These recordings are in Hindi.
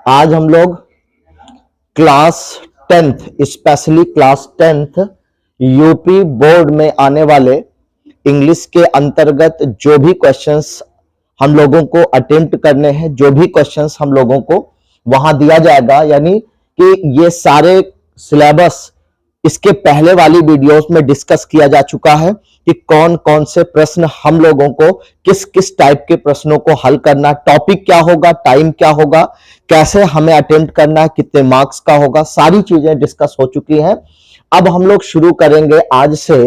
आज हम लोग class 10th specially class 10th UP board में आने वाले इंग्लिश के अंतर्गत जो भी क्वेश्चंस हम लोगों को अटेम्प्ट करने हैं, जो भी क्वेश्चंस हम लोगों को वहां दिया जाएगा, यानी कि ये सारे सिलेबस इसके पहले वाली वीडियोस में डिस्कस किया जा चुका है कि कौन कौन से प्रश्न हम लोगों को किस किस टाइप के प्रश्नों को हल करना, टॉपिक क्या होगा, टाइम क्या होगा, कैसे हमें अटेम्प्ट करना है, कितने मार्क्स का होगा, सारी चीजें डिस्कस हो चुकी हैं। अब हम लोग शुरू करेंगे आज से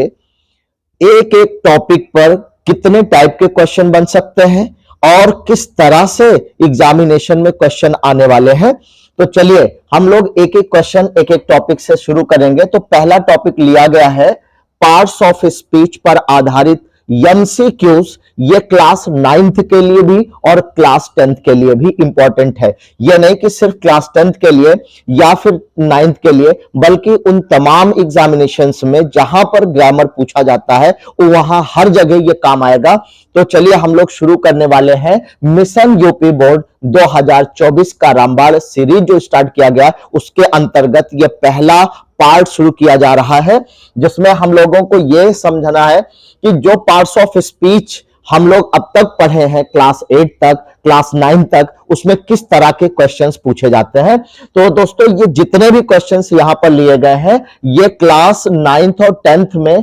एक एक टॉपिक पर कितने टाइप के क्वेश्चन बन सकते हैं और किस तरह से एग्जामिनेशन में क्वेश्चन आने वाले हैं। तो चलिए हम लोग एक एक क्वेश्चन एक एक टॉपिक से शुरू करेंगे। तो पहला टॉपिक लिया गया है पार्ट्स ऑफ स्पीच पर आधारित एमसीक्यूज। ये क्लास 9th के लिए भी और क्लास 10th के लिए भी इंपॉर्टेंट है। यह नहीं कि सिर्फ क्लास 10th के लिए या फिर 9th के लिए, बल्कि उन तमाम एग्जामिनेशंस में जहां पर ग्रामर पूछा जाता है वहां हर जगह ये काम आएगा। तो चलिए हम लोग शुरू करने वाले हैं मिशन यूपी बोर्ड 2024 का रामबाण सीरीज जो स्टार्ट किया गया, उसके अंतर्गत यह पहला पार्ट शुरू किया जा रहा है, जिसमें हम लोगों को यह समझना है कि जो पार्ट्स ऑफ स्पीच हम लोग अब तक पढ़े हैं क्लास 8 तक, क्लास 9 तक, उसमें किस तरह के क्वेश्चंस पूछे जाते हैं। तो दोस्तों ये जितने भी क्वेश्चंस यहां पर लिए गए हैं ये क्लास 9th और 10th में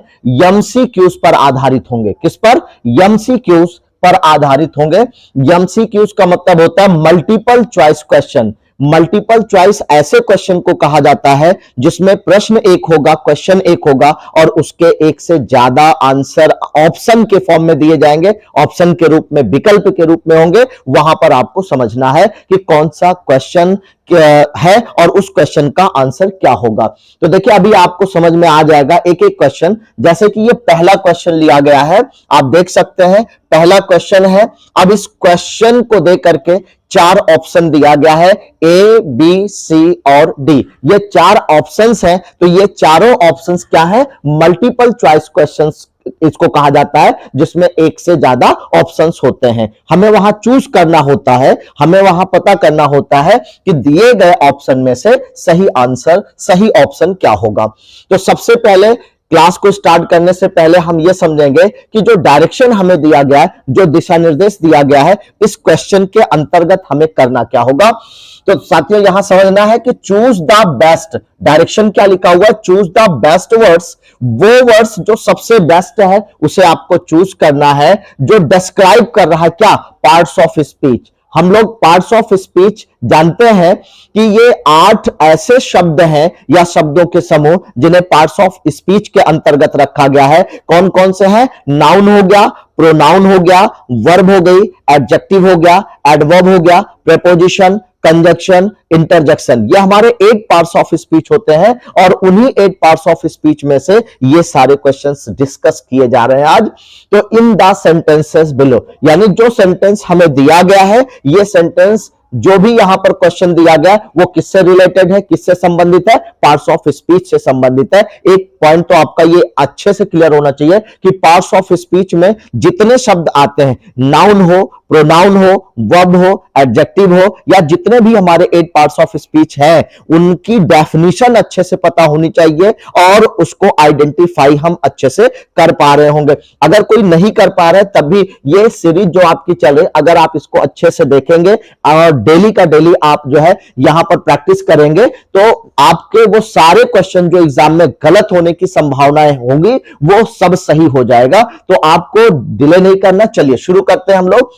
एमसीक्यूज पर आधारित होंगे। किस पर? एमसीक्यूज पर आधारित होंगे। एमसीक्यूज का मतलब होता है multiple choice question. Multiple choice ऐसे क्वेश्चन को कहा जाता है जिसमें प्रश्न एक होगा, क्वेश्चन एक होगा और उसके एक से ज्यादा आंसर ऑप्शन के फॉर्म में दिए जाएंगे, ऑप्शन के रूप में, विकल्प के रूप में होंगे। वहां पर आपको समझना है कि कौन सा क्वेश्चन है और उस क्वेश्चन का आंसर क्या होगा। तो देखिए अभी आपको समझ में आ जाएगा एक एक क्वेश्चन। जैसे कि ये पहला क्वेश्चन लिया गया है, आप देख सकते हैं पहला क्वेश्चन है। अब इस क्वेश्चन को देख करके 4 ऑप्शन दिया गया है, ए बी सी और डी। ये 4 ऑप्शंस हैं। तो ये चारों ऑप्शंस क्या है? मल्टीपल चॉइस क्वेश्चंस इसको कहा जाता है, जिसमें एक से ज्यादा ऑप्शंस होते हैं। हमें वहां चूज करना होता है, हमें वहां पता करना होता है कि दिए गए ऑप्शन में से सही आंसर, सही ऑप्शन क्या होगा। तो सबसे पहले क्लास को स्टार्ट करने से पहले हम यह समझेंगे कि जो डायरेक्शन हमें दिया गया है, जो दिशा निर्देश दिया गया है, इस क्वेश्चन के अंतर्गत हमें करना क्या होगा। तो साथियों यहां समझना है कि चूज द बेस्ट, डायरेक्शन क्या लिखा हुआ है? Choose the best words. वो वर्ड्स जो सबसे बेस्ट है उसे आपको चूज करना है, जो डिस्क्राइब कर रहा है क्या? Parts of speech. हम लोग पार्ट्स ऑफ स्पीच जानते हैं कि ये 8 ऐसे शब्द हैं या शब्दों के समूह जिन्हें पार्ट्स ऑफ स्पीच के अंतर्गत रखा गया है। कौन कौन से हैं? नाउन हो गया, प्रोनाउन हो गया, वर्ब हो गई, एडजेक्टिव हो गया, एडवर्ब हो गया, प्रीपोजिशन, कंजक्शन, इंटरजेक्शन। ये हमारे 8 पार्ट्स ऑफ स्पीच होते हैं और उन्हीं 8 पार्ट्स ऑफ स्पीच में से ये सारे क्वेश्चंस डिस्कस किए जा रहे हैं आज। तो इन द सेंटेंसेस बिलो, यानी जो सेंटेंस हमें दिया गया है, ये सेंटेंस जो भी यहां पर क्वेश्चन दिया गया वो किससे रिलेटेड है, किससे संबंधित है? पार्ट्स ऑफ स्पीच से संबंधित है। एक पॉइंट तो आपका ये अच्छे से क्लियर होना चाहिए कि पार्ट्स ऑफ स्पीच में जितने शब्द आते हैं, नाउन हो, प्रोनाउन हो, वर्ब हो, एडजेक्टिव हो, या जितने भी हमारे 8 पार्ट्स ऑफ स्पीच हैं, उनकी डेफिनेशन अच्छे से पता होनी चाहिए और उसको आइडेंटिफाई हम अच्छे से कर पा रहे होंगे। अगर कोई नहीं कर पा रहे तब भी ये सीरीज जो आपकी चले, अगर आप इसको अच्छे से देखेंगे और डेली का डेली आप जो है यहां पर प्रैक्टिस करेंगे तो आपके वो सारे क्वेश्चन जो एग्जाम में गलत होने की संभावनाएं होंगी वो सब सही हो जाएगा। तो आपको डिले नहीं करना। चलिए शुरू करते हैं हम लोग।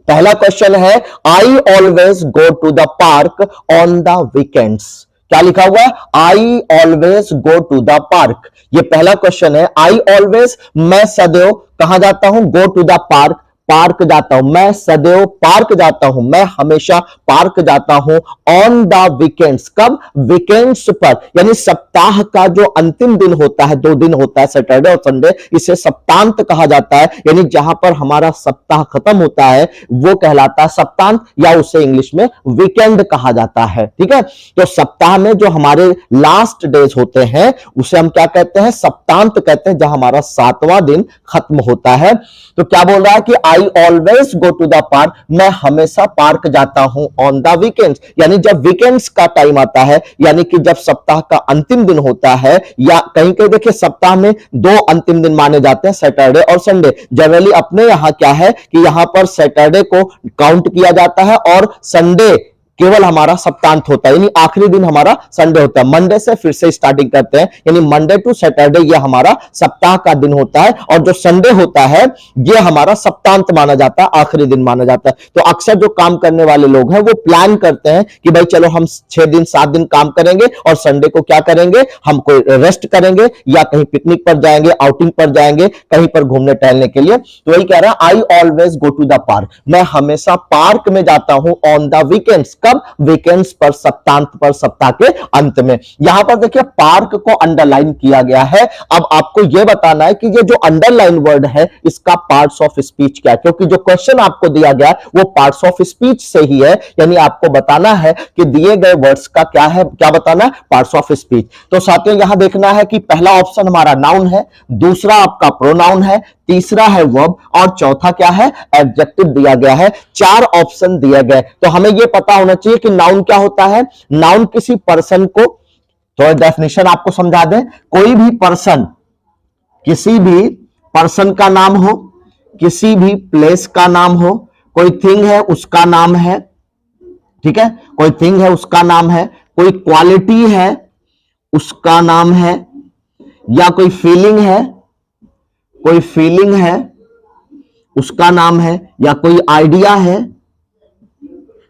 पहला क्वेश्चन है, I always go to the park on the weekends. क्या लिखा हुआ है? I always go to the park. ये पहला क्वेश्चन है। आई ऑलवेज, मैं सदैव कहां जाता हूं? Go to the park, park जाता हूं। मैं सदैव पार्क जाता हूं, मैं हमेशा पार्क जाता हूं। ऑन द वीकेंड्स, कब? वीकेंड्स पर, यानी सप्ताह का जो अंतिम दिन होता है, 2 दिन होता है, सैटरडे और संडे, इसे सप्तांत कहा जाता है। यानी जहां पर हमारा सप्ताह खत्म होता है वो कहलाता है सप्तांत, या उसे इंग्लिश में वीकेंड कहा जाता है। ठीक है, तो सप्ताह में जो हमारे लास्ट डेज होते हैं उसे हम क्या कहते हैं? सप्तांत कहते हैं, जहां हमारा 7वां दिन खत्म होता है। तो क्या बोल रहा है कि I always go to the park, मैं हमेशा पार्क जाता हूं ऑन द वीकेंड्स, यानी जब वीकेंड्स का टाइम आता है, यानी कि जब सप्ताह का अंतिम दिन होता है, या कहीं कहीं देखिए सप्ताह में दो अंतिम दिन माने जाते हैं, सैटरडे और संडे। जनरली अपने यहां क्या है कि यहां पर सैटरडे को काउंट किया जाता है और संडे केवल हमारा सप्तांत होता है, यानी आखिरी दिन हमारा संडे होता है। मंडे से फिर से स्टार्टिंग करते हैं, यानी मंडे टू सैटरडे ये हमारा सप्ताह का दिन होता है, और जो संडे होता है ये हमारा सप्तांत माना जाता है, आखिरी दिन माना जाता है। तो अक्सर जो काम करने वाले लोग हैं वो प्लान करते हैं कि भाई चलो हम 6 दिन 7 दिन काम करेंगे और संडे को क्या करेंगे, हम कोई रेस्ट करेंगे या कहीं पिकनिक पर जाएंगे, आउटिंग पर जाएंगे, कहीं पर घूमने टहलने के लिए। तो वही कह रहा है I always go to the park, मैं हमेशा पार्क में जाता हूं ऑन द वीकेंड्स, कब, वीकेंड्स पर, सप्तांत पर, सप्ताह के अंत में। यहां पर देखिए पार्क को अंडरलाइन किया गया है। अब आपको यह बताना है कि ये जो अंडरलाइन वर्ड है इसका पार्ट्स ऑफ स्पीच क्या है, क्योंकि जो क्वेश्चन आपको दिया गया है वो पार्ट्स ऑफ स्पीच से ही है, यानी आपको बताना है कि दिए गए वर्ड्स का क्या है, क्या बताना है, पार्ट्स ऑफ स्पीच। तो साथियों यहां देखना है कि पहला ऑप्शन हमारा नाउन है, दूसरा आपका प्रोनाउन है, तीसरा है वर्ब और चौथा क्या है, एडजेक्टिव दिया गया है। 4 ऑप्शन दिए गए, तो हमें यह पता होना चाहिए कि नाउन क्या होता है। नाउन किसी पर्सन को, तो डेफिनेशन आपको समझा दें, कोई भी पर्सन, किसी भी पर्सन का नाम हो, किसी भी प्लेस का नाम हो, कोई थिंग है उसका नाम है, ठीक है, कोई थिंग है उसका नाम है, कोई क्वालिटी है उसका नाम है, या कोई फीलिंग है, कोई फीलिंग है उसका नाम है, या कोई आइडिया है,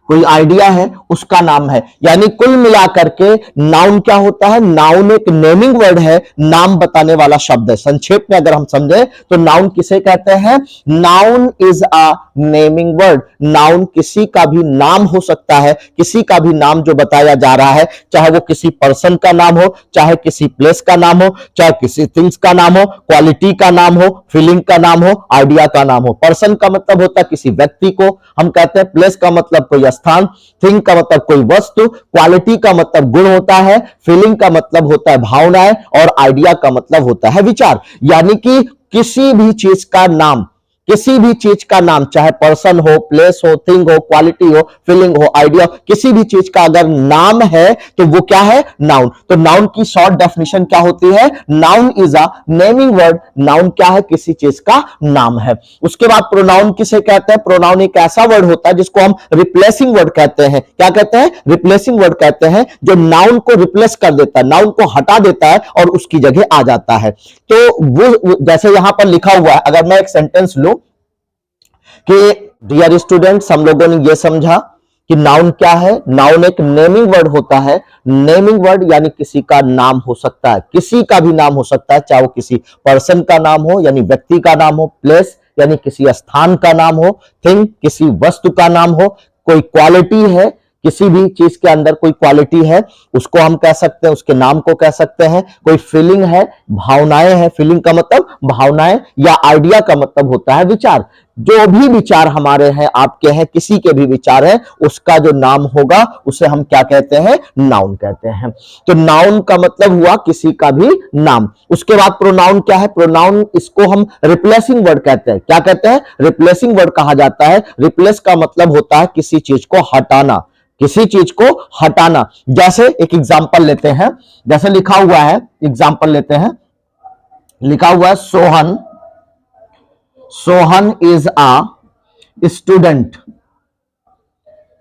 कोई आइडिया है उसका नाम है। यानी कुल मिलाकर के नाउन क्या होता है, नाउन एक नेमिंग वर्ड है, नाम बताने वाला शब्द है। संक्षेप में अगर हम समझे तो नाउन किसे कहते हैं, noun is a naming word. Noun किसी का भी नाम हो सकता है, किसी का भी नाम जो बताया जा रहा है, चाहे वो किसी पर्सन का नाम हो, चाहे किसी प्लेस का नाम हो, चाहे किसी थिंग्स का नाम हो, क्वालिटी का नाम हो, फीलिंग का नाम हो, आइडिया का नाम हो। पर्सन का मतलब होता है किसी व्यक्ति को हम कहते हैं, प्लेस का मतलब कोई स्थान, थिंग का मतलब कोई वस्तु, क्वालिटी का मतलब गुण होता है, फीलिंग का मतलब होता है भावनाएं, और आइडिया का मतलब होता है विचार। यानी कि किसी भी चीज का नाम, किसी भी चीज का नाम, चाहे पर्सन हो, प्लेस हो, थिंग हो, क्वालिटी हो, फीलिंग हो, आइडिया, किसी भी चीज का अगर नाम है तो वो क्या है, नाउन। तो नाउन की शॉर्ट डेफिनेशन क्या होती है, noun is a naming word. Noun क्या है, किसी चीज का नाम है। उसके बाद प्रोनाउन किसे कहते हैं, प्रोनाउन एक ऐसा वर्ड होता है जिसको हम रिप्लेसिंग वर्ड कहते हैं। क्या कहते हैं, रिप्लेसिंग वर्ड कहते हैं, जो नाउन को रिप्लेस कर देता है, नाउन को हटा देता है और उसकी जगह आ जाता है। तो वो जैसे यहां पर लिखा हुआ है, अगर मैं एक सेंटेंस लूं कि डियर स्टूडेंट्स, हम लोगों ने यह समझा कि नाउन क्या है, नाउन एक नेमिंग वर्ड होता है। नेमिंग वर्ड यानी किसी का नाम हो सकता है, किसी का भी नाम हो सकता है, चाहे वो किसी पर्सन का नाम हो यानी व्यक्ति का नाम हो, प्लेस यानी किसी स्थान का नाम हो, थिंग किसी वस्तु का नाम हो, कोई क्वालिटी है, किसी भी चीज के अंदर कोई क्वालिटी है उसको हम कह सकते हैं, उसके नाम को कह सकते हैं। कोई फीलिंग है, भावनाएं हैं, फीलिंग का मतलब भावनाएं, या आइडिया का मतलब होता है विचार। जो भी विचार हमारे हैं, आपके हैं, किसी के भी विचार हैं, उसका जो नाम होगा उसे हम क्या कहते हैं, नाउन कहते हैं। तो नाउन का मतलब हुआ किसी का भी नाम। उसके बाद प्रोनाउन क्या है, प्रोनाउन इसको हम रिप्लेसिंग वर्ड कहते हैं। क्या कहते हैं, रिप्लेसिंग वर्ड कहा जाता है। रिप्लेस का मतलब होता है किसी चीज को हटाना, किसी चीज को हटाना। जैसे एक एग्जांपल लेते हैं, जैसे लिखा हुआ है, एग्जांपल लेते हैं, लिखा हुआ है Sohan, Sohan is a student,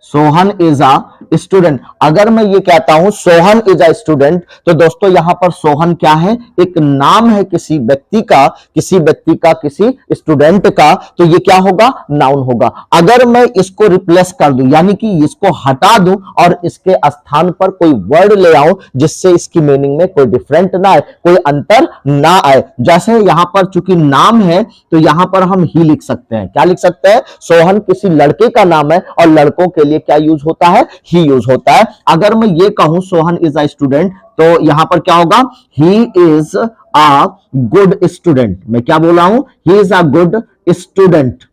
Sohan is a student. अगर मैं ये कहता हूं सोहन इज अ स्टूडेंट, तो दोस्तों यहां पर सोहन क्या है, एक नाम है किसी व्यक्ति का, किसी व्यक्ति का, किसी स्टूडेंट का, तो ये क्या होगा, नाउन होगा। अगर मैं इसको रिप्लेस कर दूं, यानी कि इसको हटा दूं और इसके स्थान पर कोई वर्ड ले आऊं जिससे इसकी मीनिंग में कोई डिफरेंट ना आए, कोई अंतर ना आए। जैसे यहां पर चूंकि नाम है तो यहां पर हम ही लिख सकते हैं। क्या लिख सकते हैं, सोहन किसी लड़के का नाम है और लड़कों के लिए क्या यूज होता है, ही यूज होता है। अगर मैं ये कहूं सोहन इज अ स्टूडेंट, तो यहां पर क्या होगा, he is a good student. मैं क्या बोल रहा हूं, he is a good student,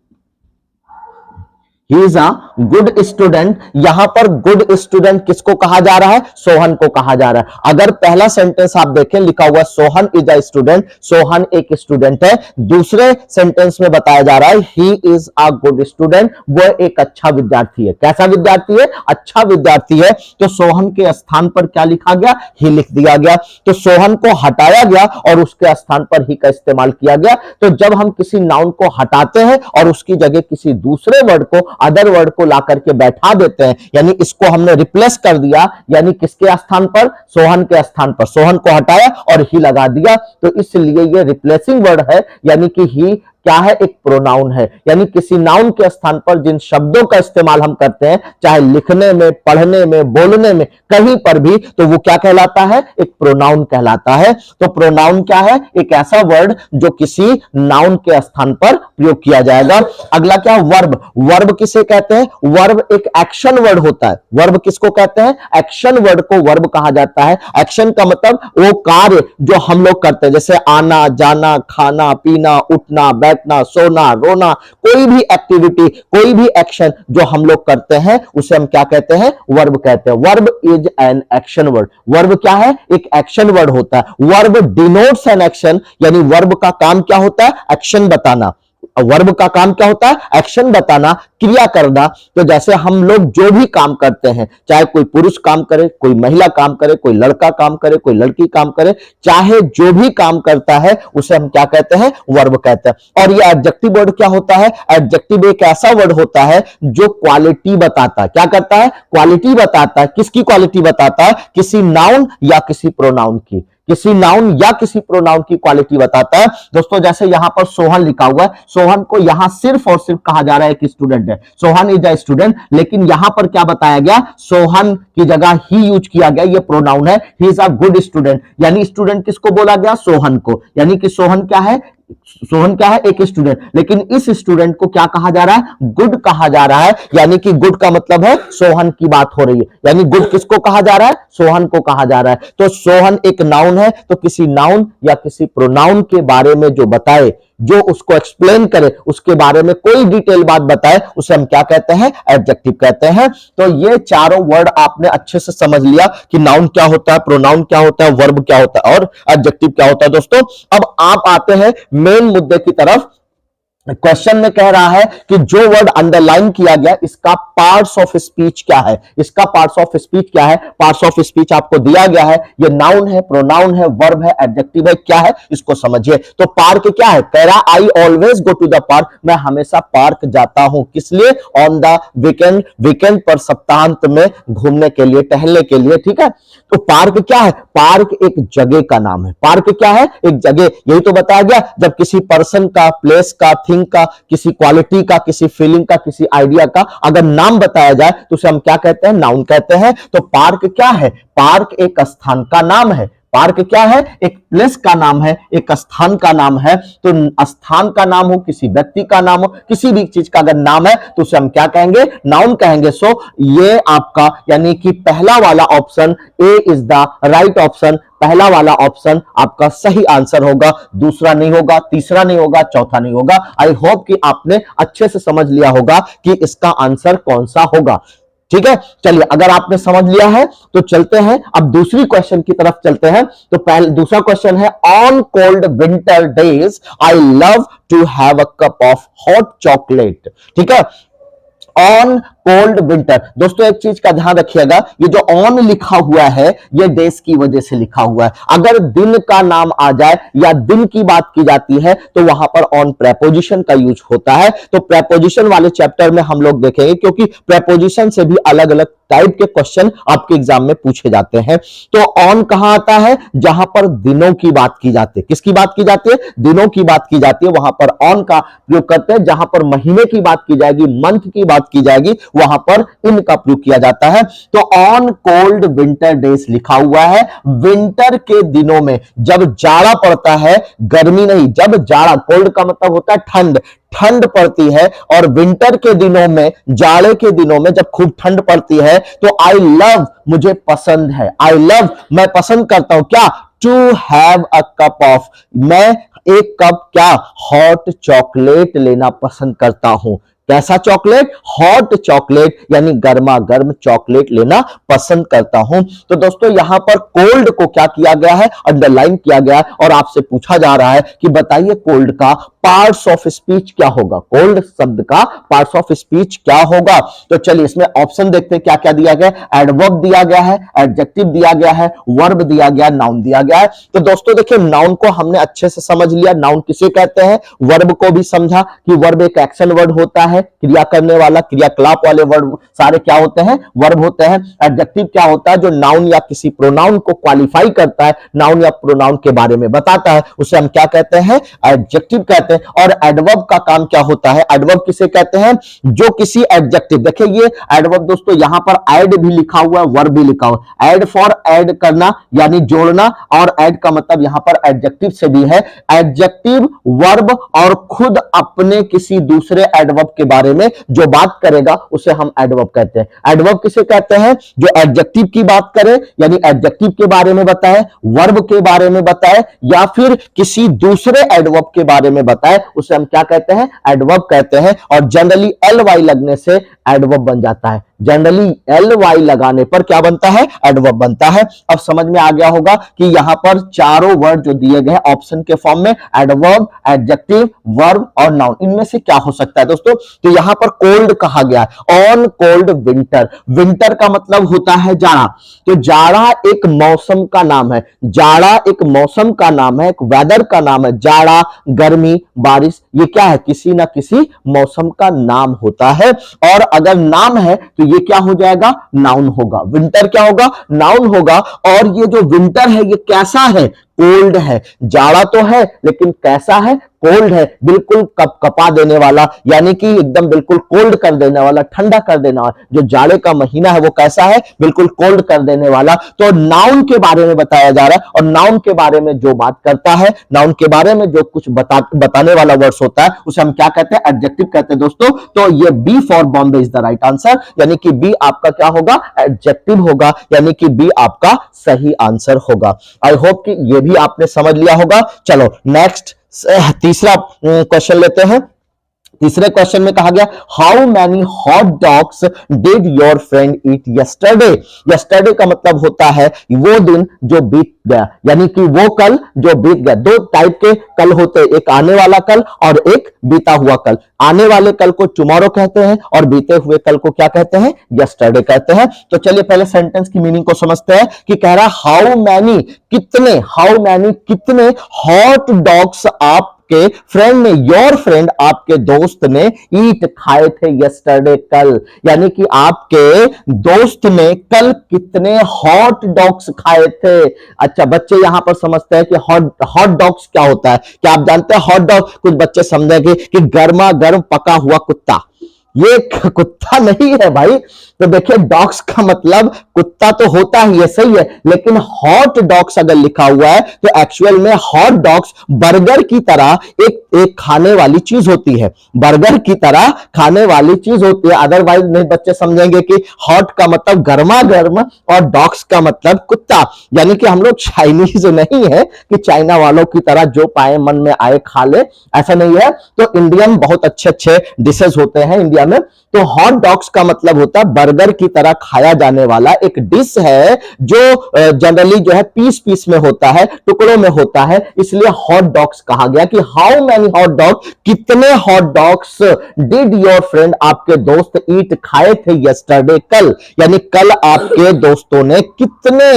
he is a good student. यहां पर गुड स्टूडेंट किसको कहा जा रहा है? सोहन को कहा जा रहा है। अगर पहला सेंटेंस आप देखें, लिखा हुआ Sohan is a student, Sohan एक स्टूडेंट है। दूसरे सेंटेंस में बताया जा रहा है he is a good student, वो एक अच्छा विद्यार्थी है। कैसा विद्यार्थी है? अच्छा विद्यार्थी है। तो सोहन के स्थान पर क्या लिखा गया? ही लिख दिया गया। तो सोहन को हटाया गया और उसके स्थान पर ही का इस्तेमाल किया गया। तो जब हम किसी नाउन को हटाते हैं और उसकी जगह किसी दूसरे वर्ड को, अदर वर्ड को ला करके बैठा देते हैं, यानी इसको हमने रिप्लेस कर दिया, यानी किसके स्थान पर? सोहन के स्थान पर। सोहन को हटाया और ही लगा दिया, तो इसलिए ये रिप्लेसिंग वर्ड है, यानी कि ही क्या है? एक प्रोनाउन है। यानी किसी नाउन के स्थान पर जिन शब्दों का इस्तेमाल हम करते हैं, चाहे लिखने में, पढ़ने में, बोलने में, कहीं पर भी, तो वो क्या कहलाता है? एक प्रोनाउन कहलाता है। तो प्रोनाउन क्या है? एक ऐसा वर्ड जो किसी नाउन के स्थान पर प्रयोग किया जाएगा। अगला क्या? वर्ब। वर्ब किसे कहते हैं? वर्ब एक एक्शन वर्ड होता है। वर्ब किसको कहते हैं? एक्शन वर्ड को वर्ब कहा जाता है। एक्शन का मतलब वो कार्य जो हम लोग करते हैं, जैसे आना जाना, खाना पीना, उठना बैठना, सोना रोना, कोई भी एक्टिविटी, कोई भी एक्शन जो हम लोग करते हैं, उसे हम क्या कहते हैं? वर्ब कहते हैं। Verb is an action word. Verb क्या है? एक एक्शन वर्ड होता है। वर्ब डिनोट्स एन एक्शन, यानी वर्ब का काम क्या होता है? एक्शन बताना। वर्ब का काम क्या होता है? एक्शन बताना, क्रिया करना। तो जैसे हम लोग जो भी काम करते हैं, चाहे कोई पुरुष काम करे, कोई महिला काम करे, कोई लड़का काम करे, कोई लड़की काम करे, चाहे जो भी काम करता है उसे हम क्या कहते हैं? वर्ब कहते हैं। और ये एडजेक्टिव वर्ड क्या होता है? एडजेक्टिव एक ऐसा वर्ड होता है जो क्वालिटी बताता है। क्या करता है? क्वालिटी बताता है। किसकी क्वालिटी बताता है? किसी नाउन या किसी प्रोनाउन की। किसी नाउन या किसी प्रोनाउन की क्वालिटी बताता है। दोस्तों जैसे यहां पर सोहन लिखा हुआ है, सोहन को यहां सिर्फ और सिर्फ कहा जा रहा है एक स्टूडेंट है, सोहन इज अ स्टूडेंट, लेकिन यहां पर क्या बताया गया? सोहन की जगह ही यूज किया गया, ये प्रोनाउन है। He is a good student, यानी स्टूडेंट किसको बोला गया? सोहन को। यानी कि सोहन क्या है? सोहन क्या है? एक स्टूडेंट, लेकिन इस स्टूडेंट को क्या कहा जा रहा है? गुड कहा जा रहा है। यानी कि गुड का मतलब है सोहन की बात हो रही है, यानी गुड किसको कहा जा रहा है? सोहन को कहा जा रहा है। तो सोहन एक नाउन है, तो किसी नाउन या किसी प्रोनाउन के बारे में जो बताए, जो उसको एक्सप्लेन करे, उसके बारे में कोई डिटेल बात बताए, उसे हम क्या कहते हैं? एडजेक्टिव कहते हैं। तो ये चारों वर्ड आपने अच्छे से समझ लिया कि नाउन क्या होता है, प्रोनाउन क्या होता है, वर्ब क्या होता है और एडजेक्टिव क्या होता है। दोस्तों अब आप आते हैं मेन मुद्दे की तरफ। क्वेश्चन में कह रहा है कि जो वर्ड अंडरलाइन किया गया, इसका पार्ट्स ऑफ स्पीच क्या है? इसका पार्ट्स ऑफ स्पीच क्या है? पार्ट्स ऑफ स्पीच आपको दिया गया है। ये नाउन है, प्रोनाउन है, वर्ब है, एडजेक्टिव है, क्या है इसको समझिए। तो पार्क क्या है? कह रहा I always go to the park, मैं हमेशा पार्क जाता हूं। किस लिए? ऑन द वीकेंड, वीकेंड पर, सप्ताहांत में घूमने के लिए, टहलने के लिए। ठीक है, तो पार्क क्या है? पार्क एक जगह का नाम है। पार्क क्या है? एक जगह। यही तो बताया गया, जब किसी पर्सन का, प्लेस का, थिंग का, किसी क्वालिटी का, किसी फीलिंग का, किसी आइडिया का अगर नाम बताया जाए तो उसे हम क्या कहते हैं? नाउन कहते हैं। तो पार्क क्या है? पार्क एक स्थान का नाम है। पार्क क्या है? एक प्लेस का नाम है, एक स्थान का नाम है। तो स्थान का नाम हो, किसी व्यक्ति का नाम हो, किसी भी चीज का अगर नाम है तो उसे हम क्या कहेंगे? नाउन कहेंगे। सो ये आपका यानी कि पहला वाला option A is the right option. पहला वाला ऑप्शन आपका सही आंसर होगा, दूसरा नहीं होगा, तीसरा नहीं होगा, चौथा नहीं होगा। आई होप कि आपने अच्छे से समझ लिया होगा कि इसका आंसर कौन सा होगा। ठीक है, चलिए अगर आपने समझ लिया है तो चलते हैं अब दूसरी क्वेश्चन की तरफ चलते हैं। तो पहले दूसरा क्वेश्चन है, on cold winter days I love to have a cup of hot chocolate. ठीक है, ऑन कोल्ड विंटर। दोस्तों एक चीज का ध्यान रखिएगा, ये जो ऑन लिखा हुआ है ये डेज की वजह से लिखा हुआ है। अगर दिन का नाम आ जाए या दिन की बात की जाती है तो वहां पर ऑन प्रेपोजिशन का यूज होता है। तो प्रेपोजिशन वाले चैप्टर में हम लोग देखेंगे, क्योंकि प्रेपोजिशन से भी अलग अलग टाइप के क्वेश्चन आपके एग्जाम में पूछे जाते हैं। तो ऑन कहां आता है? जहां पर दिनों की बात की जाती है। किसकी बात की जाती है? दिनों की बात की जाती है, वहां पर ऑन का प्रयोग करते हैं। जहां पर महीने की बात की जाएगी, मंथ की बात की जाएगी, वहां पर इन का प्रयोग किया जाता है। तो ऑन कोल्ड विंटर डेज लिखा हुआ है। विंटर के दिनों में जब जाड़ा पड़ता है, गर्मी नहीं, जब जाड़ा, कोल्ड का मतलब होता है ठंड, ठंड पड़ती है, और विंटर के दिनों में, जाड़े के दिनों में जब खूब ठंड पड़ती है तो आई लव, मुझे पसंद है, आई लव मैं पसंद करता हूं क्या? To have a cup of, मैं एक कप क्या? हॉट चॉकलेट लेना पसंद करता हूं। कैसा चॉकलेट? हॉट चॉकलेट, यानी गर्मा गर्म चॉकलेट लेना पसंद करता हूं। तो दोस्तों यहां पर कोल्ड को क्या किया गया है? अंडरलाइन किया गया है और आपसे पूछा जा रहा है कि बताइए कोल्ड का पार्ट्स ऑफ स्पीच क्या होगा? कोल्ड शब्द का पार्ट्स ऑफ स्पीच क्या होगा? तो चलिए इसमें ऑप्शन देखते हैं क्या क्या दिया गया है। एडवर्ब दिया गया है, एडजेक्टिव दिया गया है, वर्ब दिया गया, नाउन दिया गया है। तो दोस्तों देखिए नाउन को हमने अच्छे से समझ लिया, नाउन किसे कहते हैं, वर्ब को भी समझा कि वर्ब एक एक्शन वर्ड होता है, क्रिया करने वाला, क्रियाकलाप वाले वर्ड सारे क्या होते हैं? वर्ब होते हैं। एडजेक्टिव क्या होता है? जो नाउन या किसी प्रोनाउन को क्वालिफाई करता है, नाउन या प्रोनाउन के बारे में बताता है, उसे हम क्या कहते हैं? एडजेक्टिव कहते हैं। और एडवर्ब का काम क्या होता है? एडवर्ब किसे कहते हैं? जो किसी एडजेक्टिव, देखिए ये एडवर्ब दोस्तों यहां पर ऐड भी लिखा हुआ है, वर्ब भी लिखा हुआ है। ऐड फॉर ऐड करना यानी जोड़ना, और ऐड का मतलब यहां पर एडजेक्टिव से भी है। एडजेक्टिव, वर्ब और खुद अपने किसी दूसरे एडवर्ब के बारे में जो बात करेगा उसे हम एडवर्ब कहते हैं। एडवर्ब किसे कहते हैं? जो एडजेक्टिव की बात करे यानी एडजेक्टिव के बारे में बताए, वर्ब के बारे में बताए या फिर किसी दूसरे एडवर्ब के बारे में बताए, उसे हम क्या कहते हैं? एडवर्ब कहते हैं। और जनरली एल वाई लगने से एडवर्ब बन जाता है। जनरली एल वाई लगाने पर क्या बनता है? एडवर्ब बनता है। अब समझ में आ गया होगा कि यहां पर चारों वर्ड जो दिए गए ऑप्शन के फॉर्म में, एडवर्ब, एडजेक्टिव, वर्ब और नाउन, इनमें से क्या हो सकता है दोस्तों? तो यहां पर कोल्ड कहा गया है, ऑन कोल्ड विंटर। विंटर का मतलब होता है जाड़ा। तो जाड़ा एक मौसम का नाम है, जाड़ा एक मौसम का नाम है, एक वेदर का नाम है। जाड़ा, गर्मी, बारिश, ये क्या है? किसी ना किसी मौसम का नाम होता है। और अगर नाम है तो ये क्या हो जाएगा? नाउन होगा। विंटर क्या होगा? नाउन होगा। और ये जो विंटर है ये कैसा है? कोल्ड है। जाड़ा तो है लेकिन कैसा है? कोल्ड है, बिल्कुल कपा देने वाला, यानी कि एकदम बिल्कुल कोल्ड कर देने वाला, ठंडा कर देने वाला। जो जाड़े का महीना है वो कैसा है? बिल्कुल कोल्ड कर देने वाला। तो नाउन के बारे में बताया जा रहा है, और नाउन के बारे में जो बात करता है, नाउन के बारे में जो कुछ बताने वाला वर्ड्स होता है उसे हम क्या कहते हैं? एडजेक्टिव कहते हैं दोस्तों। तो ये B for Bombay is the right answer, यानी कि बी आपका क्या होगा? एडजेक्टिव होगा, यानी कि बी आपका सही आंसर होगा। आई होप कि ये भी आपने समझ लिया होगा। चलो नेक्स्ट तीसरा क्वेश्चन लेते हैं। तीसरे क्वेश्चन में कहा गया how many hot dogs did your friend eat yesterday. Yesterday का मतलब होता है वो दिन जो बीत गया, यानी कि वो कल जो बीत गया। दो टाइप के कल होते हैं, एक आने वाला कल और एक बीता हुआ कल। आने वाले कल को टुमारो कहते हैं और बीते हुए कल को क्या कहते हैं? यस्टरडे कहते हैं। तो चलिए पहले सेंटेंस की मीनिंग को समझते हैं कि कह रहा हाउ मैनी, कितने, हाउ मैनी कितने हॉट डॉग्स आप के फ्रेंड ने, योर फ्रेंड आपके दोस्त ने ईट खाए थे यस्टरडे कल, यानी कि आपके दोस्त ने कल कितने हॉट डॉग्स खाए थे। अच्छा बच्चे यहां पर समझते हैं कि हॉट डॉग्स क्या होता है। क्या आप जानते हैं हॉट डॉग? कुछ बच्चे समझेंगे कि गर्मा गर्म पका हुआ कुत्ता। ये कुत्ता नहीं है भाई। तो देखिए डॉग्स का मतलब कुत्ता तो होता ही है, सही है, लेकिन हॉट डॉग्स अगर लिखा हुआ है तो एक्चुअल में हॉट डॉग्स बर्गर की तरह एक खाने वाली चीज होती है, बर्गर की तरह खाने वाली चीज होती है। अदरवाइज नहीं बच्चे समझेंगे कि हॉट का मतलब गर्मा गर्म और डॉग्स का मतलब कुत्ता। यानी कि हम लोग चाइनीज नहीं है कि चाइना वालों की तरह जो पाए मन में आए खा ले, ऐसा नहीं है। तो इंडियन बहुत अच्छे अच्छे डिशेज होते हैं इंडिया में। तो हॉट डॉग्स का मतलब होता है बर्गर की तरह खाया जाने वाला एक डिश है जो जनरली जो है पीस पीस में होता है, टुकड़ों में होता है, इसलिए हॉट डॉग्स कहा गया। कि हाउ मैनी हॉट डॉग, कितने hot dogs did your friend आपके दोस्त ईट खाए थे यस्टरडे कल, यानी कल आपके दोस्तों ने कितने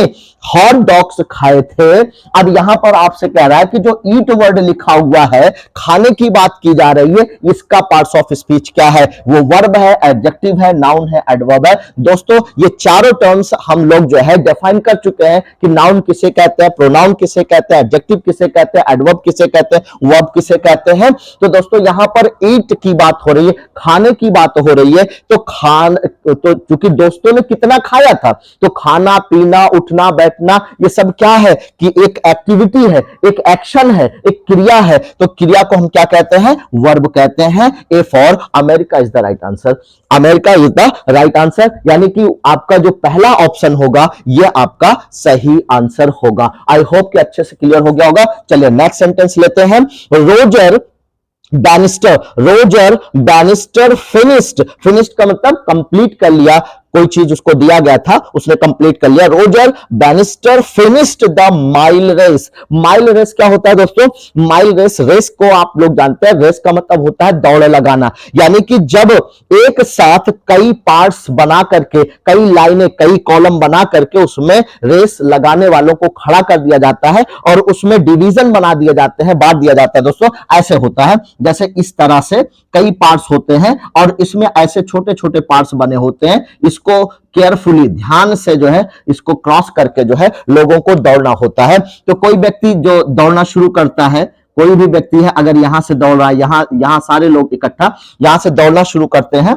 हॉट डॉग्स खाए थे। अब यहां पर आपसे कह रहा है कि जो ईट वर्ड लिखा हुआ है, खाने की बात की जा रही है, इसका पार्ट्स ऑफ स्पीच क्या है? वो वर्ब है, एडजेक्टिव है, नाउन है, एडवर्ब है। दोस्तों ये चारों टर्म्स हम लोग जो है डिफाइन कर चुके हैं कि नाउन किसे कहते हैं, प्रोनाउन किसे कहते हैं, एडजेक्टिव किसे कहते हैं, एडवर्ब किसे कहते हैं, वर्ब किसे कहते हैं। तो दोस्तों यहां पर ईट की बात हो रही है, खाने की बात हो रही है। तो तो चूंकि दोस्तों ने कितना खाया था, तो खाना पीना उठना बैठना ये सब क्या है कि एक एक्टिविटी है, एक एक्शन है, एक क्रिया है। तो क्रिया को हम क्या कहते हैं? वर्ब कहते हैं। ए for America is the right answer, America is the right answer, यानी कि आपका जो पहला ऑप्शन होगा यह आपका सही आंसर होगा। आई होप कि अच्छे से क्लियर हो गया होगा। चलिए नेक्स्ट सेंटेंस लेते हैं। Roger banister, Roger Bannister finished का मतलब कंप्लीट कर लिया, कोई चीज उसको दिया गया था उसने कंप्लीट कर लिया। Roger Bannister finished the mile race. Mile race क्या होता है दोस्तों? माइल रेस, रेस को आप लोग जानते हैं, रेस का मतलब होता है दौड़ लगाना, यानी कि जब एक साथ कई पार्ट्स बना करके, कई लाइनें, कई कॉलम बना करके उसमें रेस लगाने वालों को खड़ा कर दिया जाता है और उसमें डिवीजन बना दिए जाते हैं, बांट दिया जाता है दोस्तों, ऐसे होता है। जैसे इस तरह से कई पार्ट्स होते हैं और इसमें ऐसे छोटे छोटे पार्ट्स बने होते हैं, इसको केयरफुली, ध्यान से जो है इसको क्रॉस करके जो है लोगों को दौड़ना होता है। तो कोई व्यक्ति जो दौड़ना शुरू करता है, कोई भी व्यक्ति है अगर यहां से दौड़ रहा है, यहां सारे लोग इकट्ठा यहां से दौड़ना शुरू करते हैं,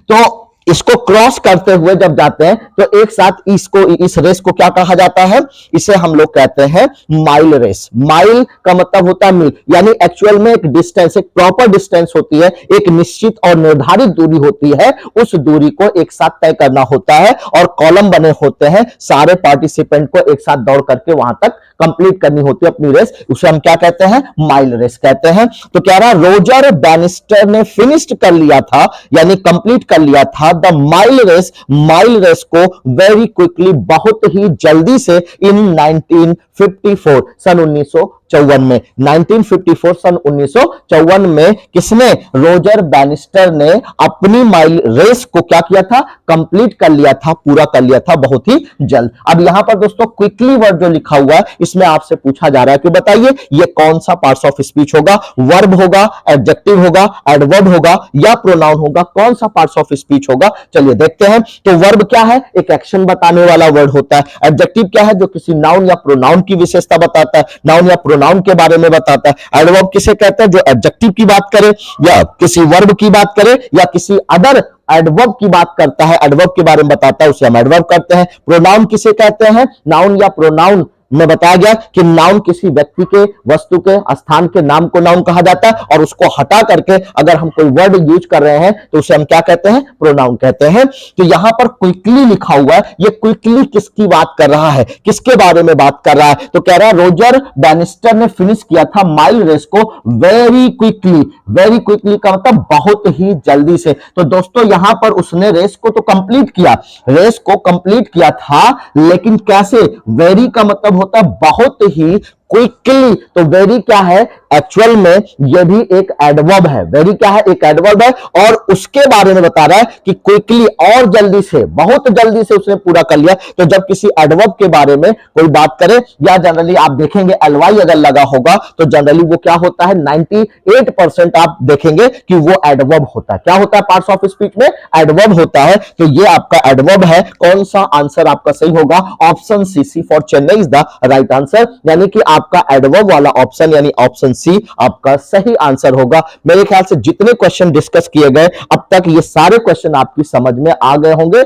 तो इसको क्रॉस करते हुए जब जाते हैं तो एक साथ इस रेस को क्या कहा जाता है? इसे हम लोग कहते हैं माइल रेस। माइल का मतलब होता है मील, यानी एक्चुअल में एक डिस्टेंस, एक प्रॉपर डिस्टेंस होती है, एक निश्चित और निर्धारित दूरी होती है, उस दूरी को एक साथ तय करना होता है और कॉलम बने होते हैं, सारे पार्टिसिपेंट को एक साथ दौड़ करके वहां तक कंप्लीट करनी होती है अपनी रेस, उसे हम क्या कहते हैं? माइल रेस कहते हैं। तो क्या रहा? रोजर बैनिस्टर ने फिनिश्ड कर लिया था, यानी कंप्लीट कर लिया था the mile race, mile race को वेरी क्विकली, बहुत ही जल्दी से, इन 1954, सन 1954 में, 1954 सन 1954 में किसने? रोजर बैनिस्टर ने अपनी माइल रेस को क्या किया था? कंप्लीट कर लिया था, पूरा कर लिया था बहुत ही जल्द। अब यहां पर दोस्तों क्विकली वर्ड जो लिखा हुआ है, इसमें आपसे पूछा जा रहा है कि बताइए ये कौन सा पार्ट्स ऑफ स्पीच होगा? वर्ब होगा, एडजेक्टिव होगा, एडवर्ब होगा या प्रोनाउन होगा? कौन सा पार्ट्स ऑफ स्पीच होगा? चलिए देखते हैं। तो वर्ब क्या है? एक एक्शन बताने वाला वर्ड होता है। एडजेक्टिव क्या है? जो किसी नाउन या प्रोनाउन की विशेषता बताता है, नाउन या प्रोनाउन के बारे में बताता है। एडवर्ब किसे कहते हैं? जो एडजेक्टिव की बात करे या किसी वर्ब की बात करे या किसी अदर एडवर्ब की बात करता है, एडवर्ब के बारे में बताता है, उसे हम एडवर्ब करते हैं। प्रोनाउन किसे कहते हैं? नाउन या प्रोनाउन में बताया गया कि नाउन किसी व्यक्ति के, वस्तु के, स्थान के नाम को नाउन कहा जाता है और उसको हटा करके अगर हम कोई वर्ड यूज कर रहे हैं तो उसे हम क्या कहते हैं? प्रोनाउन कहते हैं। तो यहां पर क्विकली लिखा हुआ है, ये क्विकली किसकी बात कर रहा है? किसके बारे में बात कर रहा है? तो कह रहा है रोजर बैनिस्टर ने फिनिश किया था माइल रेस को वेरी क्विकली। वेरी क्विकली का मतलब बहुत ही जल्दी से। तो दोस्तों यहां पर उसने रेस को तो कंप्लीट किया, रेस को कंप्लीट किया था, लेकिन कैसे? वेरी का मतलब होता है बहुत ही क्विकली। तो वेरी क्या है? एक्चुअल में यह भी एक एडवर्ब है। वेरी क्या है? एक एडवर्ब है और उसके बारे में बता रहा है कि क्विकली, और जल्दी से, बहुत जल्दी से उसने पूरा कर लिया। तो जब किसी एडवर्ब के बारे में कोई बात करे, या जनरली आप देखेंगे एलवाई अगर लगा होगा तो जनरली वो क्या होता है? 98% आप देखेंगे कि वो एडवर्ब होता है। क्या होता है? पार्ट्स ऑफ स्पीच में एडवर्ब होता है। तो ये आपका एडवर्ब है। कौन सा आंसर आपका सही होगा? Option C for Chennai is the right answer, यानी कि आपका एडवर्ब वाला ऑप्शन यानी ऑप्शन सी आपका सही आंसर होगा। मेरे ख्याल से जितने क्वेश्चन डिस्कस किए गए अब तक, ये सारे क्वेश्चन आपकी समझ में आ गए होंगे।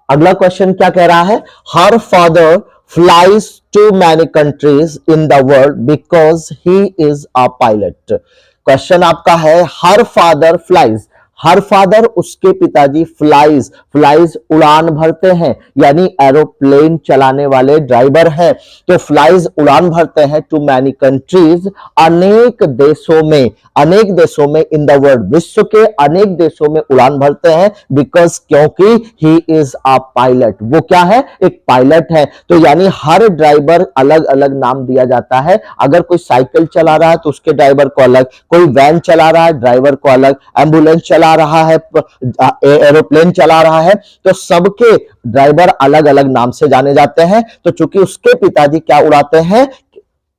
अगला क्वेश्चन क्या कह रहा है? Her father flies to many countries in the world because he is a pilot। Question आपका है her father flies, her father उसके पिताजी फ्लाइज, फ्लाइज उड़ान भरते हैं, यानी एरोप्लेन चलाने वाले ड्राइवर हैं। तो फ्लाइज उड़ान भरते हैं टू मैनी कंट्रीज, अनेक देशों में, अनेक देशों में, इन द वर्ल्ड, विश्व के अनेक देशों में उड़ान भरते हैं। बिकॉज, क्योंकि ही इज अ पायलट, वो क्या है? एक पायलट है। तो यानी हर ड्राइवर अलग अलग नाम दिया जाता है। अगर कोई साइकिल चला रहा है तो उसके ड्राइवर को अलग, कोई वैन चला रहा है ड्राइवर को अलग, एम्बुलेंस चला रहा है, एरोप्लेन चला रहा है, तो सबके ड्राइवर अलग अलग नाम से जाने जाते हैं। तो चूंकि उसके पिताजी क्या उड़ाते हैं?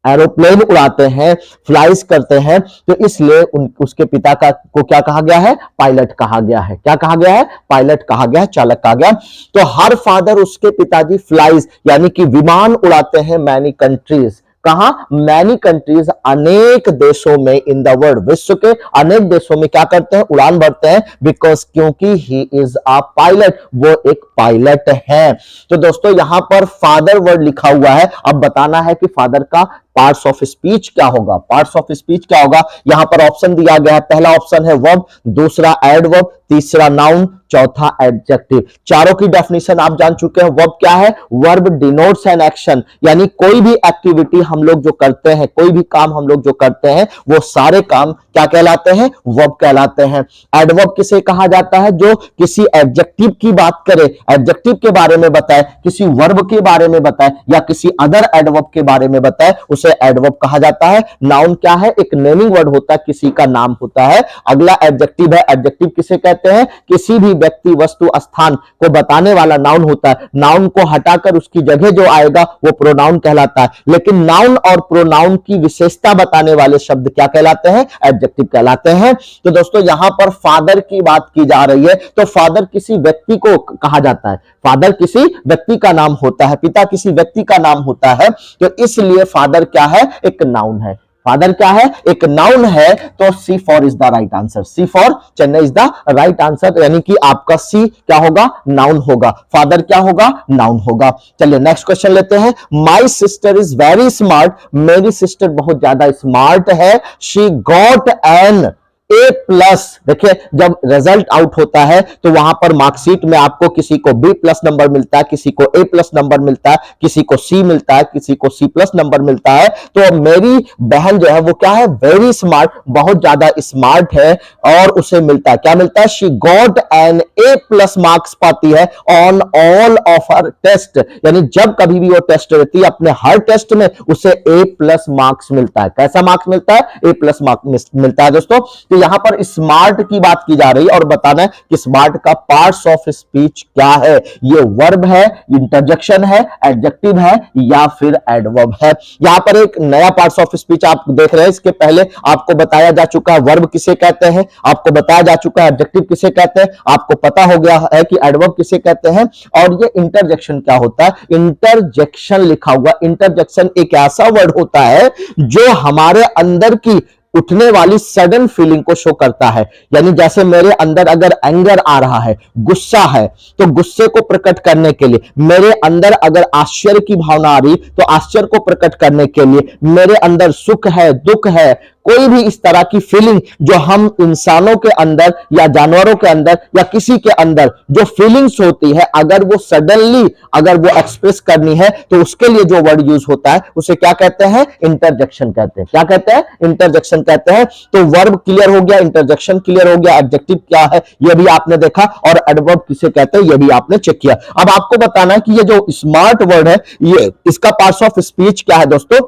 एरोप्लेन उड़ाते हैं, फ्लाइज करते हैं, तो इसलिए उसके पिता को क्या कहा गया है? पायलट कहा गया है। क्या कहा गया है? पायलट कहा गया है, चालक कहा गया। तो हर फादर उसके पिताजी फ्लाइज यानी कि विमान उड़ाते हैं मैनी कंट्रीज। कहां? मैनी कंट्रीज, अनेक देशों में, इन द वर्ल्ड, विश्व के अनेक देशों में क्या करते हैं? उड़ान भरते हैं। बिकॉज, क्योंकि ही इज अ पायलट, वो एक पायलट है। तो दोस्तों यहां पर फादर वर्ड लिखा हुआ है। अब बताना है कि फादर का पार्ट्स ऑफ स्पीच क्या होगा? पार्ट्स ऑफ स्पीच क्या होगा? यहां पर ऑप्शन दिया गया है, पहला ऑप्शन है वर्ब, दूसरा एडवर्ब, तीसरा नाउन, चौथा एडजेक्टिव। चारों की डेफिनेशन आप जान चुके हैं। वर्ब क्या है? वर्ब डिनोट्स एन एक्शन, यानी कोई भी एक्टिविटी हम लोग जो करते हैं, कोई भी काम हम लोग जो करते हैं, वो सारे काम क्या कहलाते हैं? वर्ब कहलाते हैं। एडवर्ब किसे कहा जाता है? जो किसी एडजेक्टिव की बात करे, एडजेक्टिव के बारे में बताए, किसी वर्ब के बारे में बताए या किसी अदर एडवर्ब के बारे में बताए, उसे एडवर्ब कहा जाता है। नाउन क्या है? एक नेमिंग वर्ड होता है, किसी का नाम होता है। अगला एडजेक्टिव है। एडजेक्टिव किसे कहते हैं? किसी भी व्यक्ति, वस्तु, स्थान को बताने वाला नाउन होता है। नाउन को हटाकर उसकी जगह जो आएगा वो प्रोनाउन कहलाता है। लेकिन नाउन और प्रोनाउन की विशेषता बताने वाले शब्द क्या कहलाते हैं? एडजेक्टिव कहलाते हैं। तो दोस्तों यहां पर फादर की बात की जा रही है, तो फादर किसी व्यक्ति को कहा जाता है। फादर किसी व्यक्ति का नाम होता है, पिता किसी व्यक्ति का नाम होता है, तो इसलिए फादर क्या है? एक नाउन है। फादर क्या है? एक नाउन है। तो C for is the right answer. C for Chennai is the right answer, यानी कि आपका सी क्या होगा? नाउन होगा। फादर क्या होगा? नाउन होगा। चलिए नेक्स्ट क्वेश्चन लेते हैं। My sister is very smart, मेरी सिस्टर बहुत ज्यादा स्मार्ट है। She got an A+। देखिए जब रिजल्ट आउट होता है तो वहां पर मार्कशीट में आपको किसी को B+ नंबर मिलता है, किसी को A+ नंबर मिलता है, किसी को C मिलता है, किसी को C+ नंबर मिलता है। तो मेरी बहन जो है वो क्या है? वेरी स्मार्ट, बहुत ज्यादा स्मार्ट है और उसे मिलता है, क्या मिलता है? She got an A+ marks पाती है on all of her test, यानी जब कभी भी वो टेस्ट रहती है अपने हर टेस्ट में उसे A+ मार्क्स मिलता है। कैसा मार्क्स मिलता है? A+ मार्क्स मिलता है दोस्तों। तो यहां पर स्मार्ट की बात की जा रही है और बताना है कि स्मार्ट का पार्ट्स ऑफ स्पीच क्या है। ये वर्ब है, इंटरजेक्शन है, एडजेक्टिव है या फिर एडवर्ब है। यहां पर एक नया पार्ट्स ऑफ स्पीच आप देख रहे हैं। इसके पहले आपको बताया जा चुका है वर्ब किसे कहते हैं, आपको बताया जा चुका है एडजेक्टिव किसे कहते हैं, आपको पता हो गया है कि एडवर्ब किसे कहते हैं। और ये इंटरजेक्शन क्या होता है? इंटरजेक्शन लिखा हुआ, इंटरजेक्शन एक ऐसा वर्ड होता है जो हमारे अंदर की उठने वाली सडन फीलिंग को शो करता है। यानी जैसे मेरे अंदर अगर एंगर आ रहा है, गुस्सा है, तो गुस्से को प्रकट करने के लिए, मेरे अंदर अगर आश्चर्य की भावना आ रही तो आश्चर्य को प्रकट करने के लिए, मेरे अंदर सुख है, दुख है, कोई भी इस तरह की फीलिंग जो हम इंसानों के अंदर या जानवरों के अंदर या किसी के अंदर जो फीलिंग्स होती है, अगर वो सडनली अगर वो एक्सप्रेस करनी है तो उसके लिए जो वर्ड यूज होता है उसे क्या कहते हैं? इंटरजेक्शन कहते हैं। क्या कहते हैं? इंटरजेक्शन कहते हैं। तो वर्ब क्लियर हो गया, इंटरजेक्शन क्लियर हो गया, एडजेक्टिव क्या है ये भी आपने देखा और एडवर्ब किसे कहते हैं ये भी आपने चेक किया। अब आपको बताना है कि ये जो स्मार्ट वर्ड है ये इसका पार्ट्स ऑफ स्पीच क्या है दोस्तों।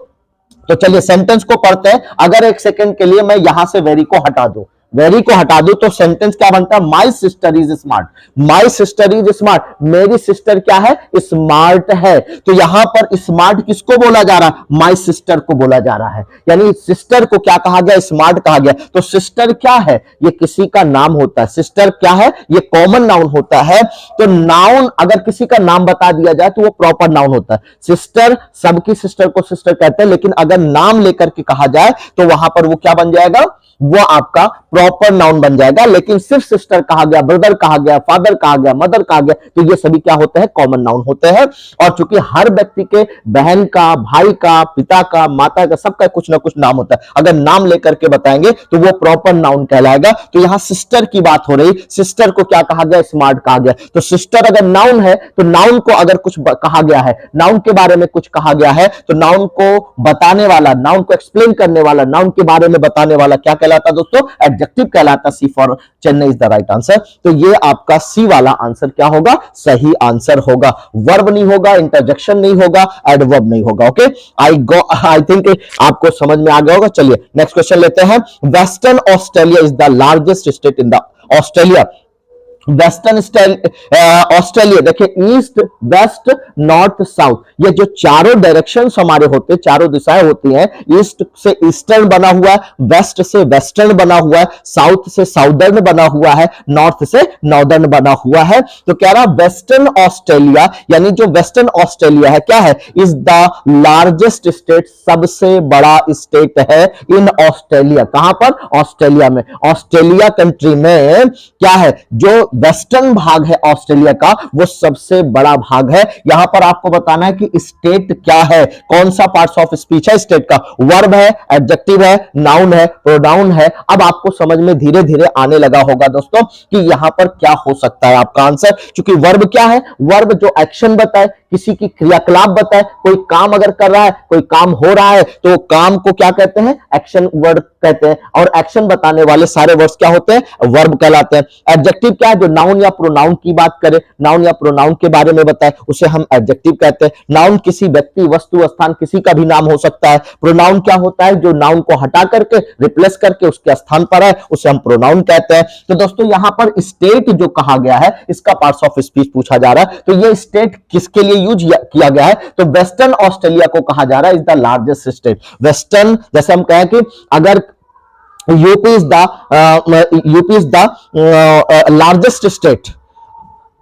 तो चलिए सेंटेंस को पढ़ते हैं। अगर एक सेकंड के लिए मैं यहां से वेरी को हटा दूं, वेरी को हटा दूं तो सेंटेंस क्या बनता है? My sister is smart. My sister is smart, मेरी सिस्टर क्या है? स्मार्ट है। तो यहां पर स्मार्ट किसको बोला जा रहा है? माई सिस्टर को बोला जा रहा है। यानी सिस्टर को क्या कहा गया? स्मार्ट कहा गया। तो सिस्टर क्या है? ये किसी का नाम होता है। सिस्टर क्या है? ये कॉमन नाउन होता है। तो नाउन अगर किसी का नाम बता दिया जाए तो वो प्रॉपर नाउन होता है। सिस्टर, सबकी सिस्टर को सिस्टर कहते हैं, लेकिन अगर नाम लेकर के कहा जाए तो वहां पर वो क्या बन जाएगा? वो आपका प्रॉपर नाउन बन जाएगा। लेकिन सिर्फ सिस्टर कहा गया, ब्रदर कहा गया, फादर कहा गया, मदर कहा गया, तो ये सभी क्या होते हैं? कॉमन नाउन होते हैं। और चूंकि हर व्यक्ति के बहन का, भाई का, पिता का, माता का, सबका कुछ ना कुछ नाम होता है। अगर नाम लेकर के बताएंगे तो वो प्रॉपर नाउन कहलाएगा। तो यहां सिस्टर की बात हो रही, सिस्टर को क्या कहा गया? स्मार्ट कहा गया। तो सिस्टर अगर नाउन है तो नाउन को अगर कुछ कहा गया है, नाउन के बारे में कुछ कहा गया है, तो नाउन को बताने वाला, नाउन को एक्सप्लेन करने वाला, नाउन के बारे में बताने वाला क्या कहलाता दोस्तों? एडजेक्टिव कहलाता। C for Chennai is the right answer. तो ये आपका सी वाला आंसर क्या होगा? सही आंसर होगा। वर्ब नहीं होगा, इंटरजेक्शन नहीं होगा, एडवर्ब नहीं होगा। ओके, आई थिंक आपको समझ में आ गया होगा। चलिए नेक्स्ट क्वेश्चन लेते हैं। Western Australia is the largest state in the Australia. Western Australia, देखिए ईस्ट, वेस्ट, नॉर्थ, साउथ, ये जो चारों डायरेक्शंस हमारे होते हैं, चारों दिशाएं होती हैं, ईस्ट से ईस्टर्न बना हुआ है, वेस्ट से वेस्टर्न बना हुआ है, साउथ से साउदर्न बना हुआ है, नॉर्थ से नॉर्दर्न बना हुआ है। तो कह रहा वेस्टर्न ऑस्ट्रेलिया, यानी जो वेस्टर्न ऑस्ट्रेलिया है क्या है? इज द लार्जेस्ट स्टेट, सबसे बड़ा स्टेट है इन ऑस्ट्रेलिया। कहां पर? ऑस्ट्रेलिया में। ऑस्ट्रेलिया कंट्री में क्या है? जो वेस्टर्न भाग है ऑस्ट्रेलिया का वो सबसे बड़ा भाग है। यहां पर आपको बताना है कि स्टेट क्या है, कौन सा पार्ट्स ऑफ स्पीच है स्टेट का, वर्ब है, एडजेक्टिव है, नाउन है, प्रोनाउन है। अब आपको समझ में धीरे धीरे आने लगा होगा दोस्तों कि यहां पर क्या हो सकता है आपका आंसर। क्योंकि वर्ब क्या है, वर्ब जो एक्शन बताए, किसी की क्रियाकलाप बताए, कोई काम अगर कर रहा है, कोई काम हो रहा है तो काम को क्या कहते हैं, एक्शन वर्ड कहते हैं। और एक्शन बताने वाले सारे वर्ड्स क्या होते हैं, वर्ब कहलाते हैं। एडजेक्टिव क्या है, जो नाउन या प्रोनाउन की बात करे, नाउन या प्रोनाउन के बारे में बताए, उसे हम एडजेक्टिव कहते हैं। नाउन किसी व्यक्ति, वस्तु, स्थान, किसी का भी नाम हो सकता है। प्रोनाउन क्या होता है, जो नाउन को हटा करके रिप्लेस करके उसके स्थान पर है, उसे हम प्रोनाउन कहते हैं। तो दोस्तों यहां पर स्टेट जो कहा गया है, इसका पार्ट्स ऑफ स्पीच पूछा जा रहा है। तो ये स्टेट किसके लिए यूज किया गया है, तो वेस्टर्न ऑस्ट्रेलिया को कहा जा रहा है is the largest state. Western, जैसे हम कहें कि अगर UP is the largest state,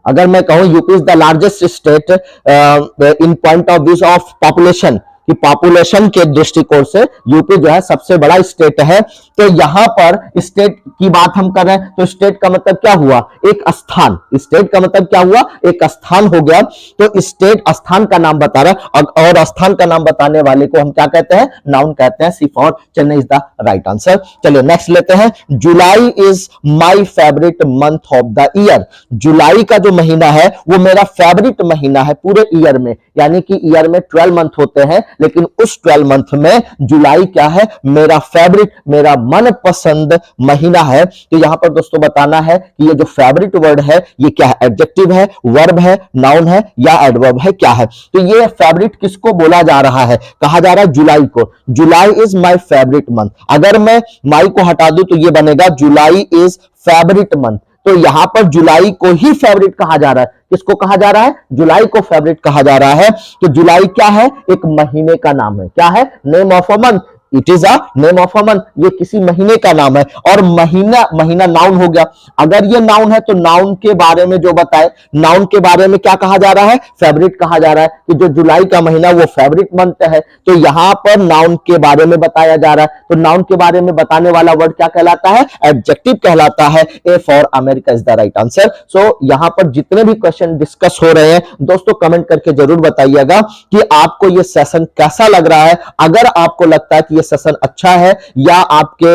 अगर मैं कहूं UP is the largest state in point of view of population, कि पॉपुलेशन के दृष्टिकोण से यूपी जो है सबसे बड़ा स्टेट है। तो यहां पर स्टेट की बात हम कर रहे हैं, तो स्टेट का मतलब क्या हुआ, एक स्थान। स्टेट का मतलब क्या हुआ, एक स्थान हो गया। तो स्टेट स्थान का नाम बता रहा है, और स्थान का नाम बताने वाले को हम क्या कहते हैं, नाउन कहते हैं। C for Chennai is the right answer. चलिए नेक्स्ट लेते हैं। July is my favourite month of the year. जुलाई का जो महीना है वो मेरा फेवरेट महीना है पूरे ईयर में, यानी कि ईयर में 12 मंथ होते हैं, लेकिन उस 12 मंथ में जुलाई क्या है, मेरा फेवरेट, मेरा मनपसंद महीना है। तो यहां पर दोस्तों बताना है कि ये जो फेवरेट वर्ड है ये क्या है, एडजेक्टिव है, वर्ब है, नाउन है या एडवर्ब है, क्या है। तो ये फेवरेट किसको बोला जा रहा है, कहा जा रहा है जुलाई को। जुलाई इज माई फेवरेट मंथ। अगर मैं माई को हटा दूं तो ये बनेगा जुलाई इज फेवरेट मंथ। तो यहां पर जुलाई को ही फेवरेट कहा जा रहा है। किसको कहा जा रहा है, जुलाई को फेवरेट कहा जा रहा है। तो जुलाई क्या है, एक महीने का नाम है। क्या है, name of a month, it is a name of a month. ये किसी महीने का नाम है। और महीना, महीना नाउन हो गया। अगर ये नाउन है तो नाउन के बारे में जो बताए, नाउन के बारे में क्या कहा जा रहा है, फेवरेट कहा जा रहा है, कि जो जुलाई का महीना वो फेवरेट मंथ है। तो यहां पर नाउन के बारे में बताया जा रहा है। तो नाउन के बारे में बताने वाला वर्ड क्या कहलाता है, एडजेक्टिव कहलाता है। A for America is the right answer. So यहां पर जितने भी क्वेश्चन डिस्कस हो रहे हैं दोस्तों, कमेंट करके जरूर बताइएगा कि आपको ये सेशन कैसा लग रहा है। अगर आपको लगता है कि ये सेशन अच्छा है या आपके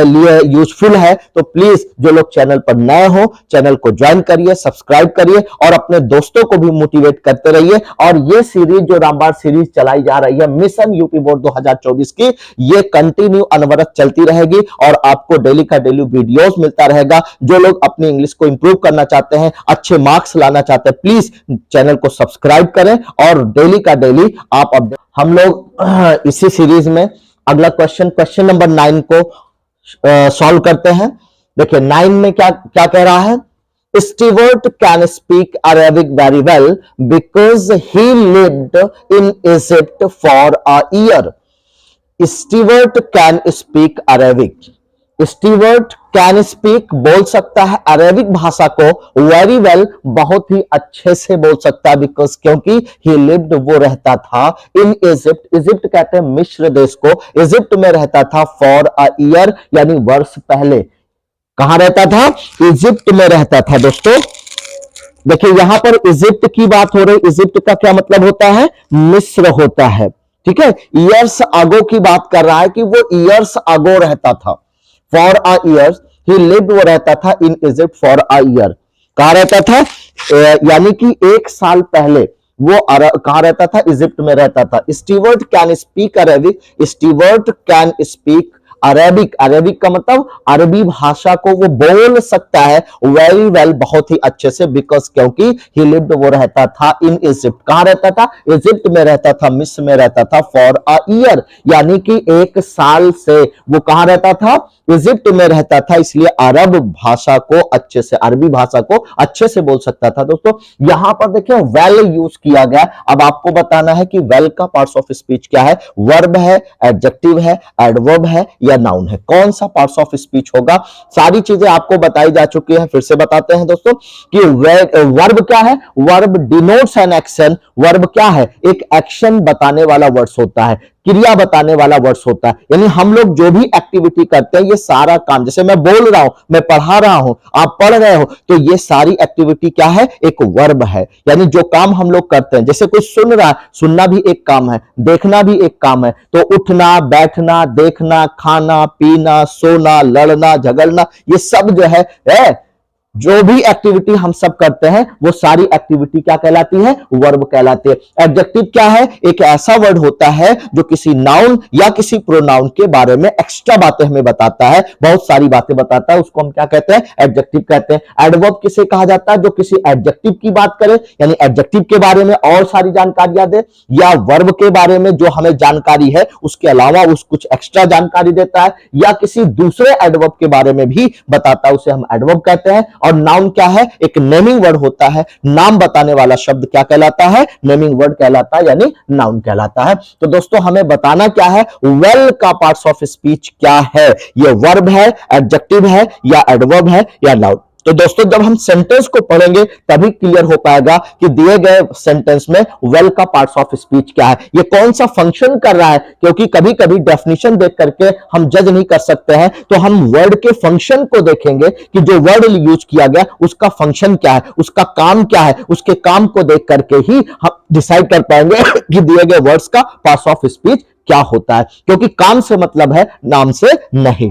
लिए यूजफुल है तो प्लीज जो लोग चैनल पर नए हो चैनल को ज्वाइन करिए, सब्सक्राइब करिए और अपने दोस्तों को भी मोटिवेट करते रहिए। और ये सीरीज जो रामबाण सीरीज चलाई जा रही है मिशन यूपी बोर्ड 2024 की, ये कंटिन्यू अनवरत चलती रहेगी और आपको डेली का डेली वीडियोस मिलता रहेगा। जो लोग अपनी इंग्लिश को इंप्रूव करना चाहते हैं, अच्छे मार्क्स लाना चाहते हैं, प्लीज चैनल को सब्सक्राइब करें और डेली का डेली आप अपडेट। हम लोग इसी सीरीज में अगला क्वेश्चन नंबर 9 को सॉल्व करते हैं। देखिए 9 में क्या क्या कह रहा है, Stewart can speak Arabic very well because he lived in Egypt for a year. Stewart can speak Arabic. Stewart can speak बोल सकता है अरेबिक भाषा को वेरी वेल बहुत ही अच्छे से बोल सकता है, बिकॉज क्योंकि ही लिव्ड वो रहता था इन इजिप्ट। इजिप्ट कहते हैं मिस्र देश को, इजिप्ट में रहता था फॉर अ ईयर यानी वर्ष पहले। कहां रहता था, इजिप्ट में रहता था। दोस्तों देखिए यहां पर इजिप्ट की बात हो रही, इजिप्ट का क्या मतलब होता है, मिस्र होता है। ठीक है, ईयर्स अगो की बात कर रहा है कि वो ईयर्स अगो रहता था। For a year he lived, वो रहता था in Egypt for a year. कहां रहता था, यानी कि 1 साल पहले वो कहां रहता था, इजिप्ट में रहता था। Stewart can speak Arabic, Stewart can speak Arabic. Arabic का मतलब अरबी भाषा को वो बोल सकता है वेरी वेल बहुत ही अच्छे से, बिकॉज क्योंकि ही लिव्ड वो रहता था इन इजिप्ट। कहां रहता था, इजिप्ट में रहता था, मिस्र में रहता था फॉर अ ईयर, यानी कि 1 साल से वो कहां रहता था, इजिप्ट में रहता था, इसलिए अरब भाषा को अच्छे से, अरबी भाषा को अच्छे से बोल सकता था। दोस्तों यहां पर देखिए वेल यूज किया गया। अब आपको बताना है कि वेल का पार्ट्स ऑफ स्पीच क्या है, वर्ब है, एडजेक्टिव है, एडवर्ब है या नाउन है, कौन सा पार्ट्स ऑफ स्पीच होगा। सारी चीजें आपको बताई जा चुकी है, फिर से बताते हैं दोस्तों कि वर्ब क्या है, verb denotes an action. Verb क्या है, एक एक्शन बताने वाला वर्ड्स होता है। क्रिया बताने वाला वर्ड्स होता है। यानी हम लोग जो भी एक्टिविटी करते हैं, ये सारा काम, जैसे मैं बोल रहा हूं, मैं पढ़ा रहा हूं, आप पढ़ रहे हो, तो ये सारी एक्टिविटी क्या है, एक वर्ब है। यानी जो काम हम लोग करते हैं, जैसे कोई सुन रहा है, सुनना भी एक काम है, देखना भी एक काम है। तो उठना, बैठना, देखना, खाना, पीना, सोना, लड़ना, झगड़ना, ये सब जो है जो भी एक्टिविटी हम सब करते हैं, वो सारी एक्टिविटी क्या कहलाती है, वर्ब कहलाती है। एडजेक्टिव क्या है, एक ऐसा वर्ड होता है जो किसी नाउन या किसी प्रोनाउन के बारे में एक्स्ट्रा बातें हमें बताता है, बहुत सारी बातें बताता है, उसको हम क्या कहते हैं, एडजेक्टिव कहते हैं। एडवर्ब किसे कहा जाता है, जो किसी एडजेक्टिव की बात करे, यानी एडजेक्टिव के बारे में और सारी जानकारियां दे, या वर्ब के बारे में जो हमें जानकारी है उसके अलावा उस कुछ एक्स्ट्रा जानकारी देता है, या किसी दूसरे एडवर्ब के बारे में भी बताता है, उसे हम एडवर्ब कहते हैं। और नाउन क्या है, एक नेमिंग वर्ड होता है, नाम बताने वाला शब्द क्या कहलाता है, नेमिंग वर्ड कहलाता है, यानी नाउन कहलाता है। तो दोस्तों हमें बताना क्या है, वेल का पार्ट्स ऑफ स्पीच क्या है, ये वर्ब है, एडजेक्टिव है, या एडवर्ब है, या नाउन। तो दोस्तों जब हम सेंटेंस को पढ़ेंगे तभी क्लियर हो पाएगा कि दिए गए सेंटेंस में वेल का पार्ट्स ऑफ स्पीच क्या है, ये कौन सा फंक्शन कर रहा है। क्योंकि कभी कभी डेफिनेशन देख करके हम जज नहीं कर सकते हैं, तो हम वर्ड के फंक्शन को देखेंगे कि जो वर्ड यूज किया गया उसका फंक्शन क्या है, उसका काम क्या है, उसके काम को देख करके ही हम डिसाइड कर पाएंगे कि दिए गए वर्ड्स का पार्ट्स ऑफ स्पीच क्या होता है। क्योंकि काम से मतलब है, नाम से नहीं।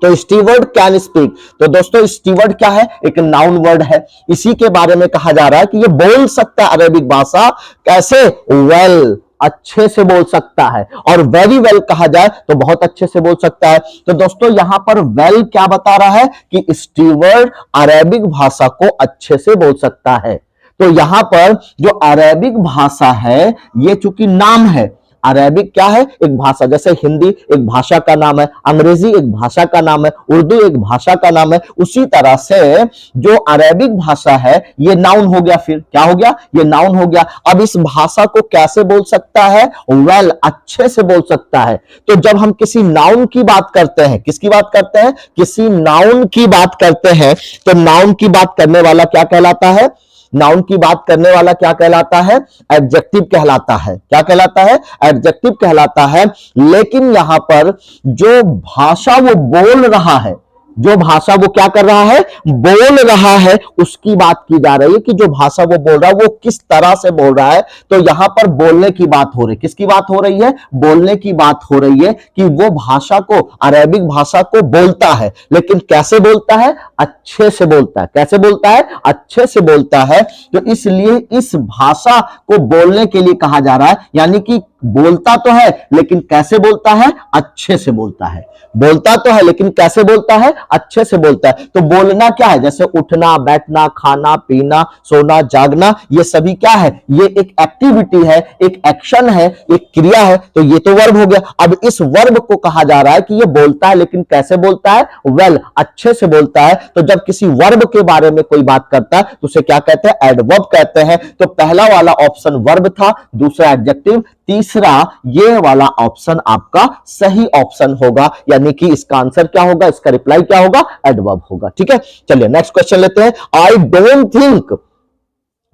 तो स्टीवर्ड कैन स्पीक, तो दोस्तों स्टीवर्ड क्या है, एक नाउन वर्ड है। इसी के बारे में कहा जा रहा है कि ये बोल सकता है अरेबिक भाषा, कैसे, वेल, अच्छे से बोल सकता है। और वेरी वेल कहा जाए तो बहुत अच्छे से बोल सकता है। तो दोस्तों यहां पर वेल क्या बता रहा है कि स्टीवर्ड अरेबिक भाषा को अच्छे से बोल सकता है। तो यहां पर जो अरेबिक भाषा है, ये चूंकि नाम है, अरेबिक क्या है, एक भाषा, जैसे हिंदी एक भाषा का नाम है, अंग्रेजी एक भाषा का नाम है, उर्दू एक भाषा का नाम है, उसी तरह से जो अरेबिक भाषा है ये नाउन हो गया। फिर क्या हो गया, ये नाउन हो गया। अब इस भाषा को कैसे बोल सकता है, वेल, अच्छे से बोल सकता है। तो जब हम किसी नाउन की बात करते हैं, किसकी बात करते हैं, किसी नाउन की बात करते हैं, तो नाउन की बात करने वाला क्या कहलाता है, नाउन की बात करने वाला क्या कहलाता है, एडजेक्टिव कहलाता है। क्या कहलाता है, एडजेक्टिव कहलाता है। लेकिन यहां पर जो भाषा वो बोल रहा है, जो भाषा वो क्या कर रहा है, बोल रहा है, उसकी बात की जा रही है कि जो भाषा वो बोल रहा है वो किस तरह से बोल रहा है। तो यहां पर बोलने की बात हो रही है, किसकी बात हो रही है, बोलने की बात हो रही है कि वो भाषा को, अरेबिक भाषा को बोलता है, लेकिन कैसे बोलता है, अच्छे से बोलता है। कैसे बोलता है, अच्छे से बोलता है। तो इसलिए इस भाषा को बोलने के लिए कहा जा रहा है, यानी कि बोलता तो है लेकिन कैसे बोलता है, अच्छे से बोलता है। बोलता तो है लेकिन कैसे बोलता है, अच्छे से बोलता है। तो बोलना क्या है, जैसे उठना, बैठना, खाना, पीना, सोना, जागना, ये सभी क्या है, ये एक एक्टिविटी है, एक एक्शन है, एक क्रिया है। तो ये तो वर्ब हो गया। अब इस वर्ब को कहा जा रहा है कि ये बोलता है लेकिन कैसे बोलता है, वेल, अच्छे से बोलता है। तो जब किसी वर्ब के बारे में कोई बात करता है तो उसे क्या कहते हैं, एडवर्ब कहते हैं। तो पहला वाला ऑप्शन वर्ब था, दूसरा एडजेक्टिव, तीसरा ये वाला ऑप्शन आपका सही ऑप्शन होगा। यानी कि इसका आंसर क्या होगा, इसका रिप्लाई क्या होगा, एडवर्ब होगा। ठीक है, चलिए नेक्स्ट क्वेश्चन लेते हैं। आई डोंट थिंक,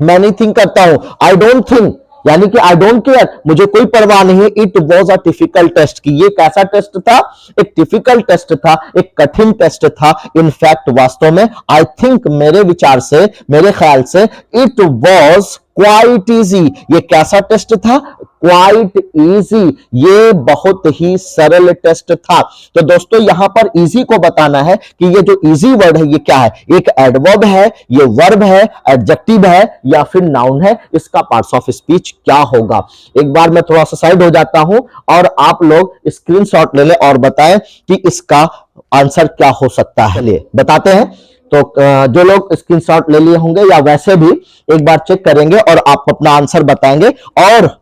मैं नहीं थिंक करता हूं, आई डोंट थिंक, यानी कि आई डोंट केयर, मुझे कोई परवाह नहीं। इट वॉज अ टिफिकल्ट टेस्ट, कि ये कैसा टेस्ट था, एक टिफिकल्ट टेस्ट था, एक कठिन टेस्ट था। इनफैक्ट वास्तव में, आई थिंक, मेरे विचार से, मेरे ख्याल से, इट वॉज क्वाइट इजी, ये कैसा टेस्ट था, क्वाइट इजी, ये बहुत ही सरल टेस्ट था। तो दोस्तों यहां पर इजी को बताना है कि ये जो इजी वर्ड है ये क्या है, एक एडवर्ब है, ये वर्ब है, एडजेक्टिव है, या फिर नाउन है। इसका पार्ट्स ऑफ स्पीच क्या होगा। एक बार मैं थोड़ा सा साइड हो जाता हूं और आप लोग स्क्रीनशॉट ले लें और बताएं कि इसका आंसर क्या हो सकता है। लिए बताते हैं। तो जो लोग स्क्रीनशॉट ले लिए होंगे या वैसे भी एक बार चेक करेंगे और आप अपना आंसर बताएंगे, और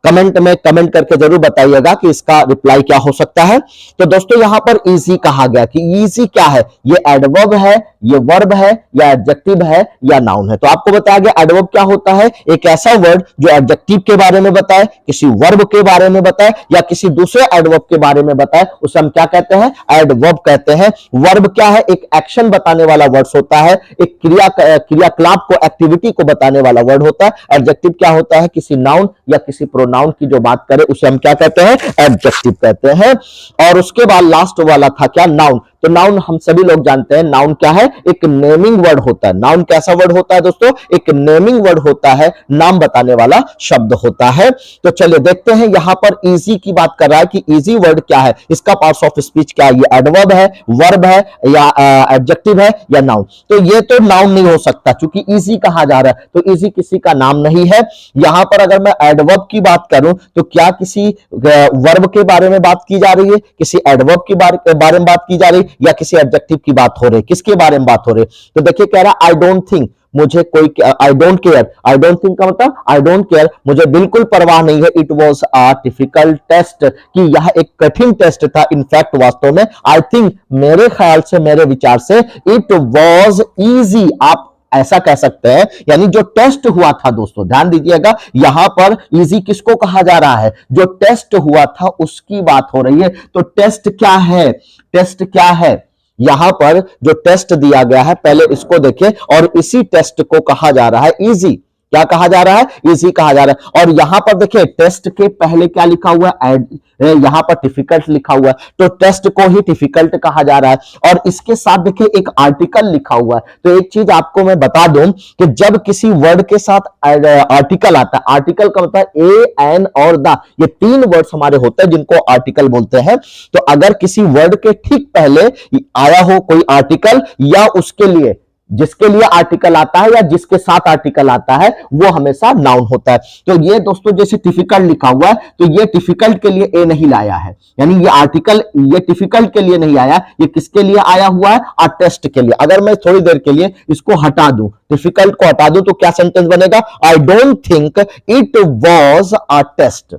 कमेंट में कमेंट करके जरूर बताइएगा कि इसका रिप्लाई क्या हो सकता है। तो दोस्तों यहां पर इजी कहा गया कि इजी क्या है, ये एडवर्ब है, ये वर्ब है, या एडजेक्टिव है, या नाउन है। तो आपको बताया गया एडवर्ब क्या होता है, एक ऐसा वर्ड जो एडजेक्टिव के बारे में बताए, किसी वर्ब के बारे में बताए, या किसी दूसरे एडवर्ब के बारे में बताए, उसे हम क्या कहते हैं, एडवर्ब कहते हैं। वर्ब क्या है, एक एक्शन बताने वाला वर्ड होता है, एक क्रियाकलाप को, एक्टिविटी को बताने वाला वर्ड होता है। एडजेक्टिव क्या होता है, किसी नाउन या किसी प्रोनाउन प्रोनाउन की जो बात करें उसे हम क्या कहते हैं, एडजेक्टिव कहते हैं। और उसके बाद लास्ट वाला था क्या, नाउन। तो नाउन हम सभी लोग जानते हैं, नाउन क्या है, एक नेमिंग वर्ड होता है। नाउन कैसा वर्ड होता है दोस्तों, एक नेमिंग वर्ड होता है, नाम बताने वाला शब्द होता है। तो चलिए देखते हैं, यहां पर इजी की बात कर रहा है कि इजी वर्ड क्या है, इसका पार्ट्स ऑफ स्पीच क्या है, ये एडवर्ब है, वर्ब है, या एडजेक्टिव है, या नाउन। तो ये तो नाउन नहीं हो सकता क्योंकि इजी कहा जा रहा है, तो इजी किसी का नाम नहीं है। यहां पर अगर मैं एडवर्ब की बात करूं तो क्या किसी वर्ब के बारे में बात की जा रही है, किसी एडवर्ब के बारे में बात की जा रही है, या किसी एडजेक्टिव की बात हो रही है, किसके बारे में बात हो रही है। तो देखिए कह रहा आई डोंट थिंक, मुझे कोई, I don't care, I don't think का मतलब आई डोंट केयर, मुझे बिल्कुल परवाह नहीं है। It was a difficult test, कि यह एक कठिन टेस्ट था। इनफैक्ट वास्तव में, आई थिंक मेरे ख्याल से, मेरे विचार से, इट वॉज इजी, आप ऐसा कह सकते हैं। यानी जो टेस्ट हुआ था दोस्तों, ध्यान दीजिएगा, यहां पर इजी किसको कहा जा रहा है, जो टेस्ट हुआ था उसकी बात हो रही है। तो टेस्ट क्या है, टेस्ट क्या है, यहां पर जो टेस्ट दिया गया है पहले इसको देखें, और इसी टेस्ट को कहा जा रहा है इजी। क्या कहा जा रहा है, इजी कहा जा रहा है। और यहां पर देखिए टेस्ट के पहले क्या लिखा हुआ है, यहां पर डिफिकल्ट लिखा हुआ है, तो टेस्ट को ही डिफिकल्ट कहा जा रहा है। और इसके साथ देखिए एक आर्टिकल लिखा हुआ है। तो एक चीज आपको मैं बता दूं कि जब किसी वर्ड के साथ आर्टिकल आता है, आर्टिकल का मतलब ए, एन और द, ये तीन वर्ड्स हमारे होते हैं जिनको आर्टिकल बोलते हैं। तो अगर किसी वर्ड के ठीक पहले आया हो कोई आर्टिकल, या उसके लिए, जिसके लिए आर्टिकल आता है या जिसके साथ आर्टिकल आता है, वो हमेशा नाउन होता है। तो ये दोस्तों जैसे डिफिकल्ट लिखा हुआ है, तो ये डिफिकल्ट के लिए ए नहीं लाया है, यानी ये आर्टिकल ये डिफिकल्ट के लिए नहीं आया, ये किसके लिए आया हुआ है, आ टेस्ट के लिए। अगर मैं थोड़ी देर के लिए इसको हटा दूं, डिफिकल्ट को हटा दूं, तो क्या सेंटेंस बनेगा, I don't think it was a test,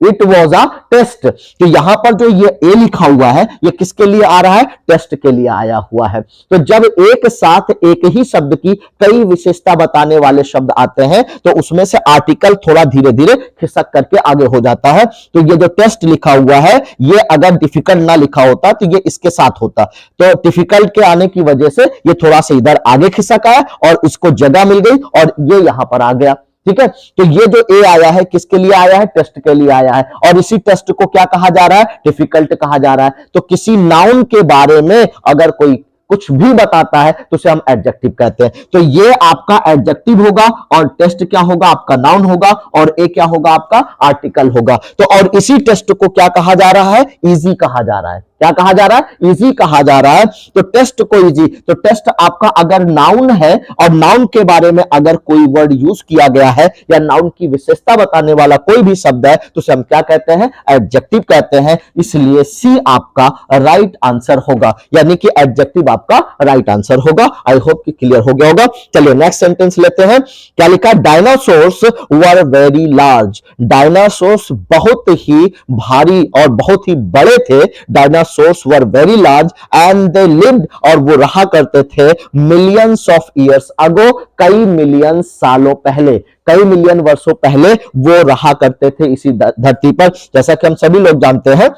it was a test. तो यहां पर जो ये ए लिखा हुआ है, ये किसके लिए आ रहा है, टेस्ट के लिए आया हुआ है। तो जब एक साथ एक ही शब्द की कई विशेषता बताने वाले शब्द आते हैं, तो उसमें से आर्टिकल थोड़ा धीरे धीरे खिसक करके आगे हो जाता है। तो ये जो टेस्ट लिखा हुआ है, ये अगर डिफिकल्ट ना लिखा होता तो ये इसके साथ होता। तो डिफिकल्ट के आने की वजह से ये थोड़ा सा इधर आगे खिसक आया और इसको जगह मिल गई और ये यहां पर आ गया। ठीक है, तो ये जो ए आया है किसके लिए आया है, टेस्ट के लिए आया है। और इसी टेस्ट को क्या कहा जा रहा है, डिफिकल्ट कहा जा रहा है। तो किसी नाउन के बारे में अगर कोई कुछ भी बताता है तो उसे हम एडजेक्टिव कहते हैं। तो ये आपका एडजेक्टिव होगा और टेस्ट क्या होगा, आपका नाउन होगा, और ए क्या होगा, आपका आर्टिकल होगा। तो और इसी टेस्ट को क्या कहा जा रहा है, इजी कहा जा रहा है। क्या कहा जा रहा है, इजी कहा जा रहा है। तो टेस्ट को इजी, तो टेस्ट आपका अगर नाउन है और नाउन के बारे में अगर कोई वर्ड यूज किया गया है या नाउन की विशेषता बताने वाला कोई भी शब्द है, तो उसे हम क्या कहते हैं, एडजेक्टिव कहते हैं। इसलिए सी आपका राइट आंसर होगा, यानी कि एडजेक्टिव आपका राइट आंसर होगा। आई होप कि क्लियर हो गया होगा। चलिए नेक्स्ट सेंटेंस लेते हैं। क्या लिखा, dinosaurs were very large, dinosaurs बहुत ही भारी और बहुत ही बड़े थे। Dinosaurs were very large and they lived, और वो रहा करते थे, मिलियंस ऑफ ईयर्स अगो, कई मिलियन सालों पहले, कई मिलियन वर्षों पहले वो रहा करते थे इसी धरती पर। जैसा कि हम सभी लोग जानते हैं,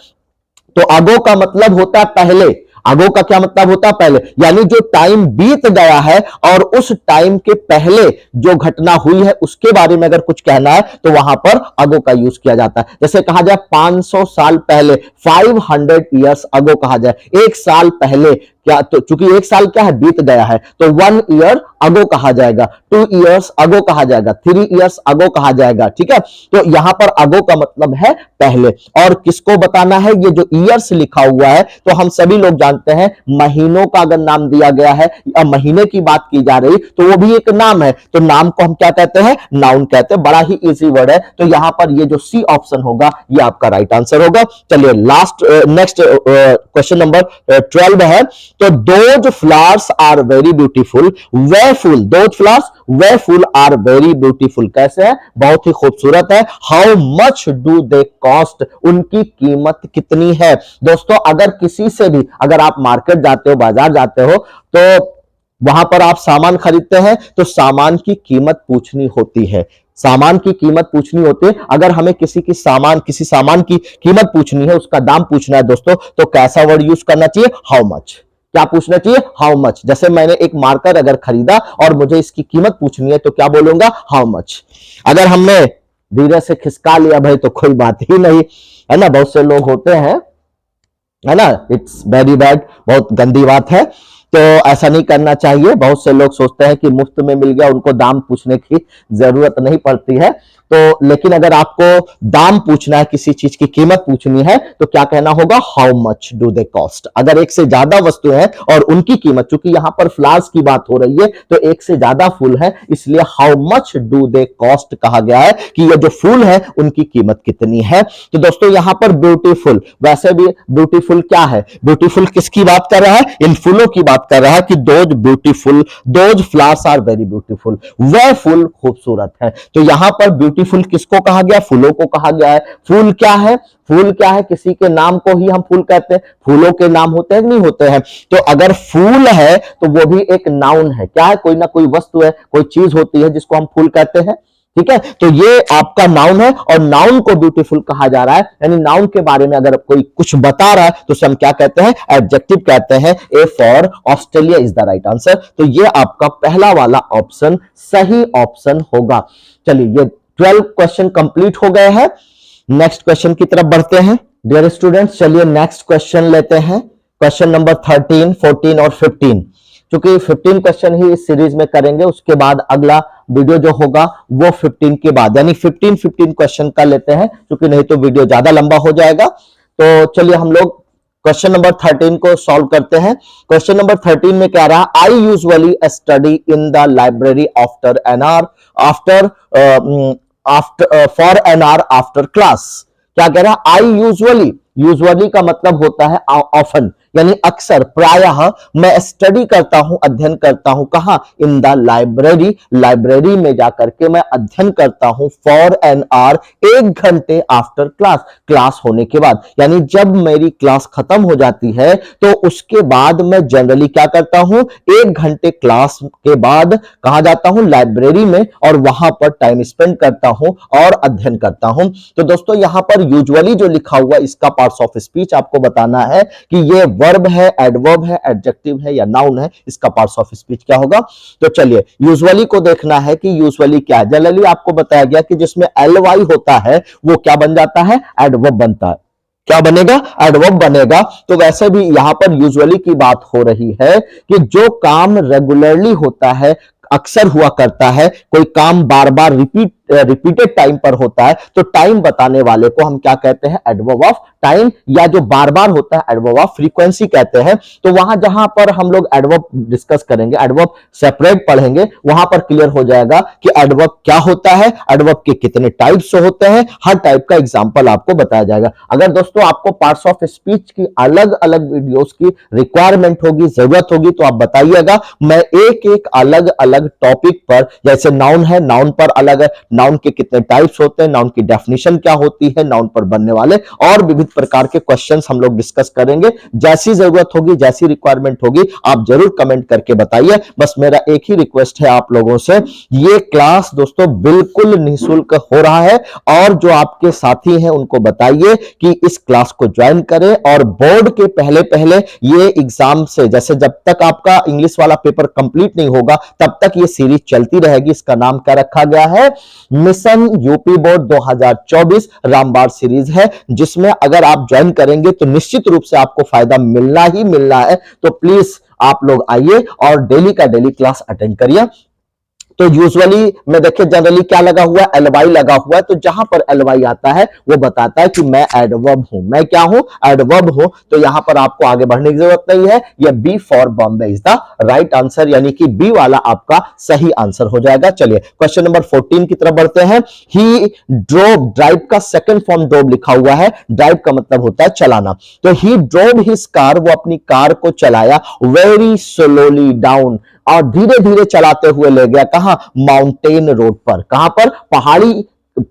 तो अगो का मतलब होता है पहले। अगो का क्या मतलब होता है, पहले, यानी जो टाइम बीत गया है और उस टाइम के पहले जो घटना हुई है उसके बारे में अगर कुछ कहना है तो वहां पर अगो का यूज किया जाता है। जैसे कहा जाए 500 साल पहले, 500 ईयर्स अगो कहा जाए, एक साल पहले। क्या, तो चूंकि एक साल क्या है, बीत गया है, तो 1 ईयर अगो कहा जाएगा, 2 ईयर्स अगो कहा जाएगा, 3 ईयर्स अगो कहा जाएगा। ठीक है, तो यहां पर अगो का मतलब है पहले। और किसको बताना है, ये जो ईयर्स लिखा हुआ है, तो हम सभी लोग जानते हैं महीनों का अगर नाम दिया गया है या महीने की बात की जा रही, तो वो भी एक नाम है। तो नाम को हम क्या कहते हैं, नाउन कहते हैं। बड़ा ही इजी वर्ड है। तो यहां पर ये जो सी ऑप्शन होगा ये आपका राइट आंसर होगा। चलिए लास्ट नेक्स्ट क्वेश्चन नंबर 12 है। तो those flowers are very beautiful वे फूल, दोज फ्लावर्स वे फूल आर वेरी ब्यूटीफुल, कैसे है, बहुत ही खूबसूरत है। How much do they cost, उनकी कीमत कितनी है। दोस्तों अगर किसी से भी, अगर आप मार्केट जाते हो, बाजार जाते हो, तो वहां पर आप सामान खरीदते हैं, तो सामान की कीमत पूछनी होती है, सामान की कीमत पूछनी होती है। अगर हमें किसी सामान की कीमत पूछनी है, उसका दाम पूछना है दोस्तों, तो कैसा वर्ड यूज करना चाहिए, हाउ मच। क्या पूछना चाहिए, हाउ मच। जैसे मैंने एक मार्कर अगर खरीदा और मुझे इसकी कीमत पूछनी है, तो क्या बोलूंगा, हाउ मच। अगर हमने धीरे से खिसका लिया भाई तो कोई बात ही नहीं, है ना। बहुत से लोग होते हैं, है ना, इट्स वेरी बैड, बहुत गंदी बात है। तो ऐसा नहीं करना चाहिए। बहुत से लोग सोचते हैं कि मुफ्त में मिल गया, उनको दाम पूछने की जरूरत नहीं पड़ती है। तो लेकिन अगर आपको दाम पूछना है, किसी चीज की कीमत पूछनी है, तो क्या कहना होगा, how much do they cost. अगर एक से ज्यादा वस्तु है और उनकी कीमत, चूंकि यहां पर फ्लावर्स की बात हो रही है तो एक से ज्यादा फूल है, इसलिए how much do they cost कहा गया है कि ये जो फूल है उनकी कीमत कितनी है। तो दोस्तों यहां पर ब्यूटीफुल, वैसे भी ब्यूटीफुल क्या है, ब्यूटीफुल किसकी बात कर रहा है, इन फूलों की बात कर रहा है कि those beautiful, those flowers are very beautiful, वह फूल खूबसूरत है। तो यहां पर ब्यूटीफुल किसको कहा गया, फूलों को कहा गया है। फूल क्या है, फूल क्या है, किसी के नाम को ही हम फूल कहते हैं। फूलों के नाम होते हैं नहीं होते हैं। तो अगर फूल है तो वो भी एक नाउन है, क्या है, कोई ना कोई वस्तु है, कोई चीज होती है जिसको हम फूल कहते हैं, ठीक है। तो ये आपका नाउन है और नाउन को ब्यूटीफुल कहा जा रहा है, यानी नाउन के बारे में अगर कोई कुछ बता रहा है तो उसे हम क्या कहते हैं, एडजेक्टिव कहते हैं। A for Australia is the right answer. तो ये आपका पहला वाला ऑप्शन सही ऑप्शन होगा। चलिए ये 12 क्वेश्चन कंप्लीट हो गए हैं। नेक्स्ट क्वेश्चन की तरफ बढ़ते हैं डियर स्टूडेंट्स। चलिए नेक्स्ट क्वेश्चन लेते हैं, क्वेश्चन नंबर 13, 14 और 15। क्योंकि 15 क्वेश्चन ही इस सीरीज में करेंगे, उसके बाद अगला वीडियो जो होगा वो 15 के बाद, यानी 15 क्वेश्चन का लेते हैं, क्योंकि नहीं तो वीडियो ज्यादा लंबा हो जाएगा। तो चलिए हम लोग क्वेश्चन नंबर 13 को सॉल्व करते हैं। क्वेश्चन नंबर 13 में क्या रहा, I usually study in the library after an hour for an hour after class. क्या कह रहा है, आई यूजुअली, यूजुअली का मतलब होता है ऑफन, यानी अक्सर, प्रायः मैं स्टडी करता हूं, अध्ययन करता हूं, कहां, इन द लाइब्रेरी, लाइब्रेरी में जाकर के मैं अध्ययन करता हूं, फॉर एन आवर, 1 घंटे, आफ्टर क्लास, क्लास होने के बाद, यानी जब मेरी क्लास खत्म हो जाती है तो उसके बाद मैं जनरली क्या करता हूं, 1 घंटे क्लास के बाद कहां जाता हूं, लाइब्रेरी में, और वहां पर टाइम स्पेंड करता हूं और अध्ययन करता हूं। तो दोस्तों यहां पर यूजुअली जो लिखा हुआ इसका पार्ट्स ऑफ स्पीच आपको बताना है कि ये वर्ब है, एडवर्ब है, एडजेक्टिव है या नाउन है, इसका पार्ट्स ऑफ स्पीच क्या होगा। तो चलिए यूजुअली को देखना है कि यूजुअली क्या है। जनरली आपको बताया गया कि जिसमें एलवाई होता है वो क्या बन जाता है, एडवर्ब बनता है। क्या बनेगा, एडवर्ब बनेगा। तो वैसे भी यहां पर यूजुअली की बात हो रही है कि जो काम रेगुलरली होता है, अक्सर हुआ करता है, कोई काम बार बार रिपीटेड टाइम पर होता है, तो टाइम बताने वाले को हम क्या कहते हैं, एडवर्ब ऑफ टाइम, या जो बार बार होता है एडवर्ब ऑफ फ्रीक्वेंसी कहते हैं। तो वहां जहां पर हम लोग एडवर्ब डिस्कस करेंगे, एडवर्ब सेपरेट पढ़ेंगे, वहां पर क्लियर हो जाएगा कि एडवर्ब क्या होता है, एडवर्ब के कितने टाइप्स होते हैं, हर टाइप का एग्जांपल आपको बताया जाएगा। अगर दोस्तों आपको पार्ट्स ऑफ स्पीच की अलग अलग वीडियोस की रिक्वायरमेंट होगी, जरूरत होगी, तो आप बताइएगा, मैं एक एक अलग अलग टॉपिक पर, जैसे नाउन है, नाउन पर अलग है, नाउन के कितने टाइप्स होते हैं, नाउन की डेफिनेशन क्या होती है, नाउन पर बनने वाले और विविध प्रकार के क्वेश्चंस हम लोग डिस्कस करेंगे। जैसी जरूरत होगी, जैसी रिक्वायरमेंट होगी, आप जरूर कमेंट करके बताइए। बस मेरा एक ही रिक्वेस्ट है आप लोगों से, ये क्लास दोस्तों बिल्कुल निःशुल्क हो रहा है, और जो आपके साथी हैं उनको बताइए कि इस क्लास को ज्वाइन करें। और बोर्ड के पहले पहले ये एग्जाम से, जैसे जब तक आपका इंग्लिश वाला पेपर कंप्लीट नहीं होगा तब तक ये सीरीज चलती रहेगी। इसका नाम क्या रखा गया है, मिशन यूपी बोर्ड 2024 रामबाण सीरीज है, जिसमें अगर आप ज्वाइन करेंगे तो निश्चित रूप से आपको फायदा मिलना ही मिलना है। तो प्लीज आप लोग आइए और डेली का डेली क्लास अटेंड करिए। तो यूजुअली में देखिए जनरली क्या लगा हुआ है, एलवाई लगा हुआ है। तो जहां पर एलवाई आता है वो बताता है कि मैं एडवर्ब हूं, मैं क्या हूं, एडवर्ब हूं। तो यहां पर आपको आगे बढ़ने की जरूरत नहीं है। ये B for Bombay is the right answer, यानी कि बी वाला आपका सही आंसर हो जाएगा। चलिए क्वेश्चन नंबर 14 की तरफ बढ़ते हैं। ही ड्रोव, ड्राइव का सेकंड फॉर्म ड्रोव लिखा हुआ है, ड्राइव का मतलब होता है चलाना। तो ही ड्रोव हिज कार, वो अपनी कार को चलाया, वेरी स्लोली डाउन, और धीरे धीरे चलाते हुए ले गया, कहां, माउंटेन रोड पर। कहां पर,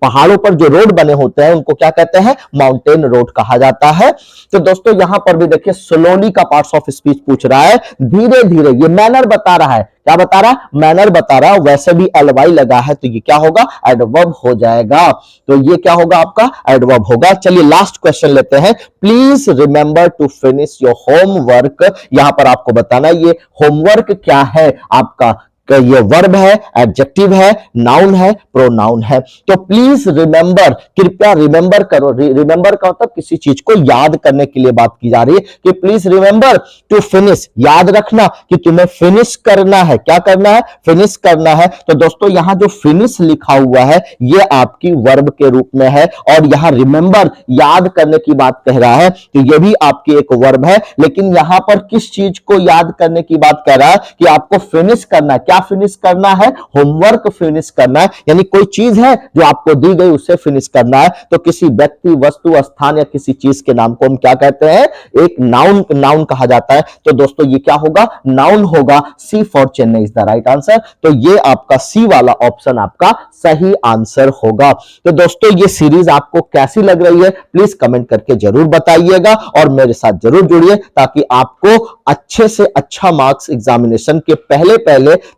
पहाड़ों पर जो रोड बने होते हैं उनको क्या कहते हैं, माउंटेन रोड कहा जाता है। तो दोस्तों यहां पर भी देखिए स्लोली का पार्ट्स ऑफ स्पीच पूछ रहा है, धीरे धीरे, ये मैनर बता रहा है, क्या बता रहा है, मैनर बता रहा है। वैसे भी एलवाई लगा है तो ये क्या होगा, एडवर्ब हो जाएगा। तो ये क्या होगा, आपका एडवर्ब होगा। चलिए लास्ट क्वेश्चन लेते हैं। Please remember to finish your homework. यहां पर आपको बताना ये होमवर्क क्या है आपका, ये वर्ब है, एडजेक्टिव है, नाउन है, प्रोनाउन है। तो प्लीज रिमेंबर, कृपया रिमेंबर करो। रिमेंबर का मतलब किसी चीज को याद करने के लिए बात की जा रही है कि प्लीज रिमेंबर टू फिनिश, याद रखना कि तुम्हें फिनिश करना है। क्या करना है? फिनिश करना है। तो दोस्तों यहां जो फिनिश लिखा हुआ है ये आपकी वर्ब के रूप में है, और यहां रिमेंबर याद करने की बात कह रहा है तो ये भी आपकी एक वर्ब है। लेकिन यहां पर किस चीज को याद करने की बात कह रहा है कि आपको फिनिश करना है। क्या फिनिश करना है? होमवर्क फिनिश करना है, यानी कोई चीज है जो आपको दी गई उसे फिनिश करना है। तो किसी व्यक्ति, वस्तु, स्थान या किसी चीज के नाम को हम क्या कहते हैं? एक नाउन कहा जाता है। तो दोस्तों ये क्या होगा? नाउन होगा। C for Chennai is the right answer. तो ये आपका सी वाला ऑप्शन आपका सही आंसर होगा। तो दोस्तों ये सीरीज आपको कैसी लग रही है प्लीज कमेंट करके जरूर बताइएगा, और मेरे साथ जरूर जुड़िए ताकि आपको अच्छे से अच्छा मार्क्स एग्जामिनेशन के पहले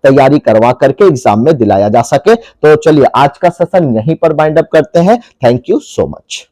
तैयारी करवा करके एग्जाम में दिलाया जा सके। तो चलिए आज का सेशन यहीं पर वाइंड अप करते हैं। Thank you so much.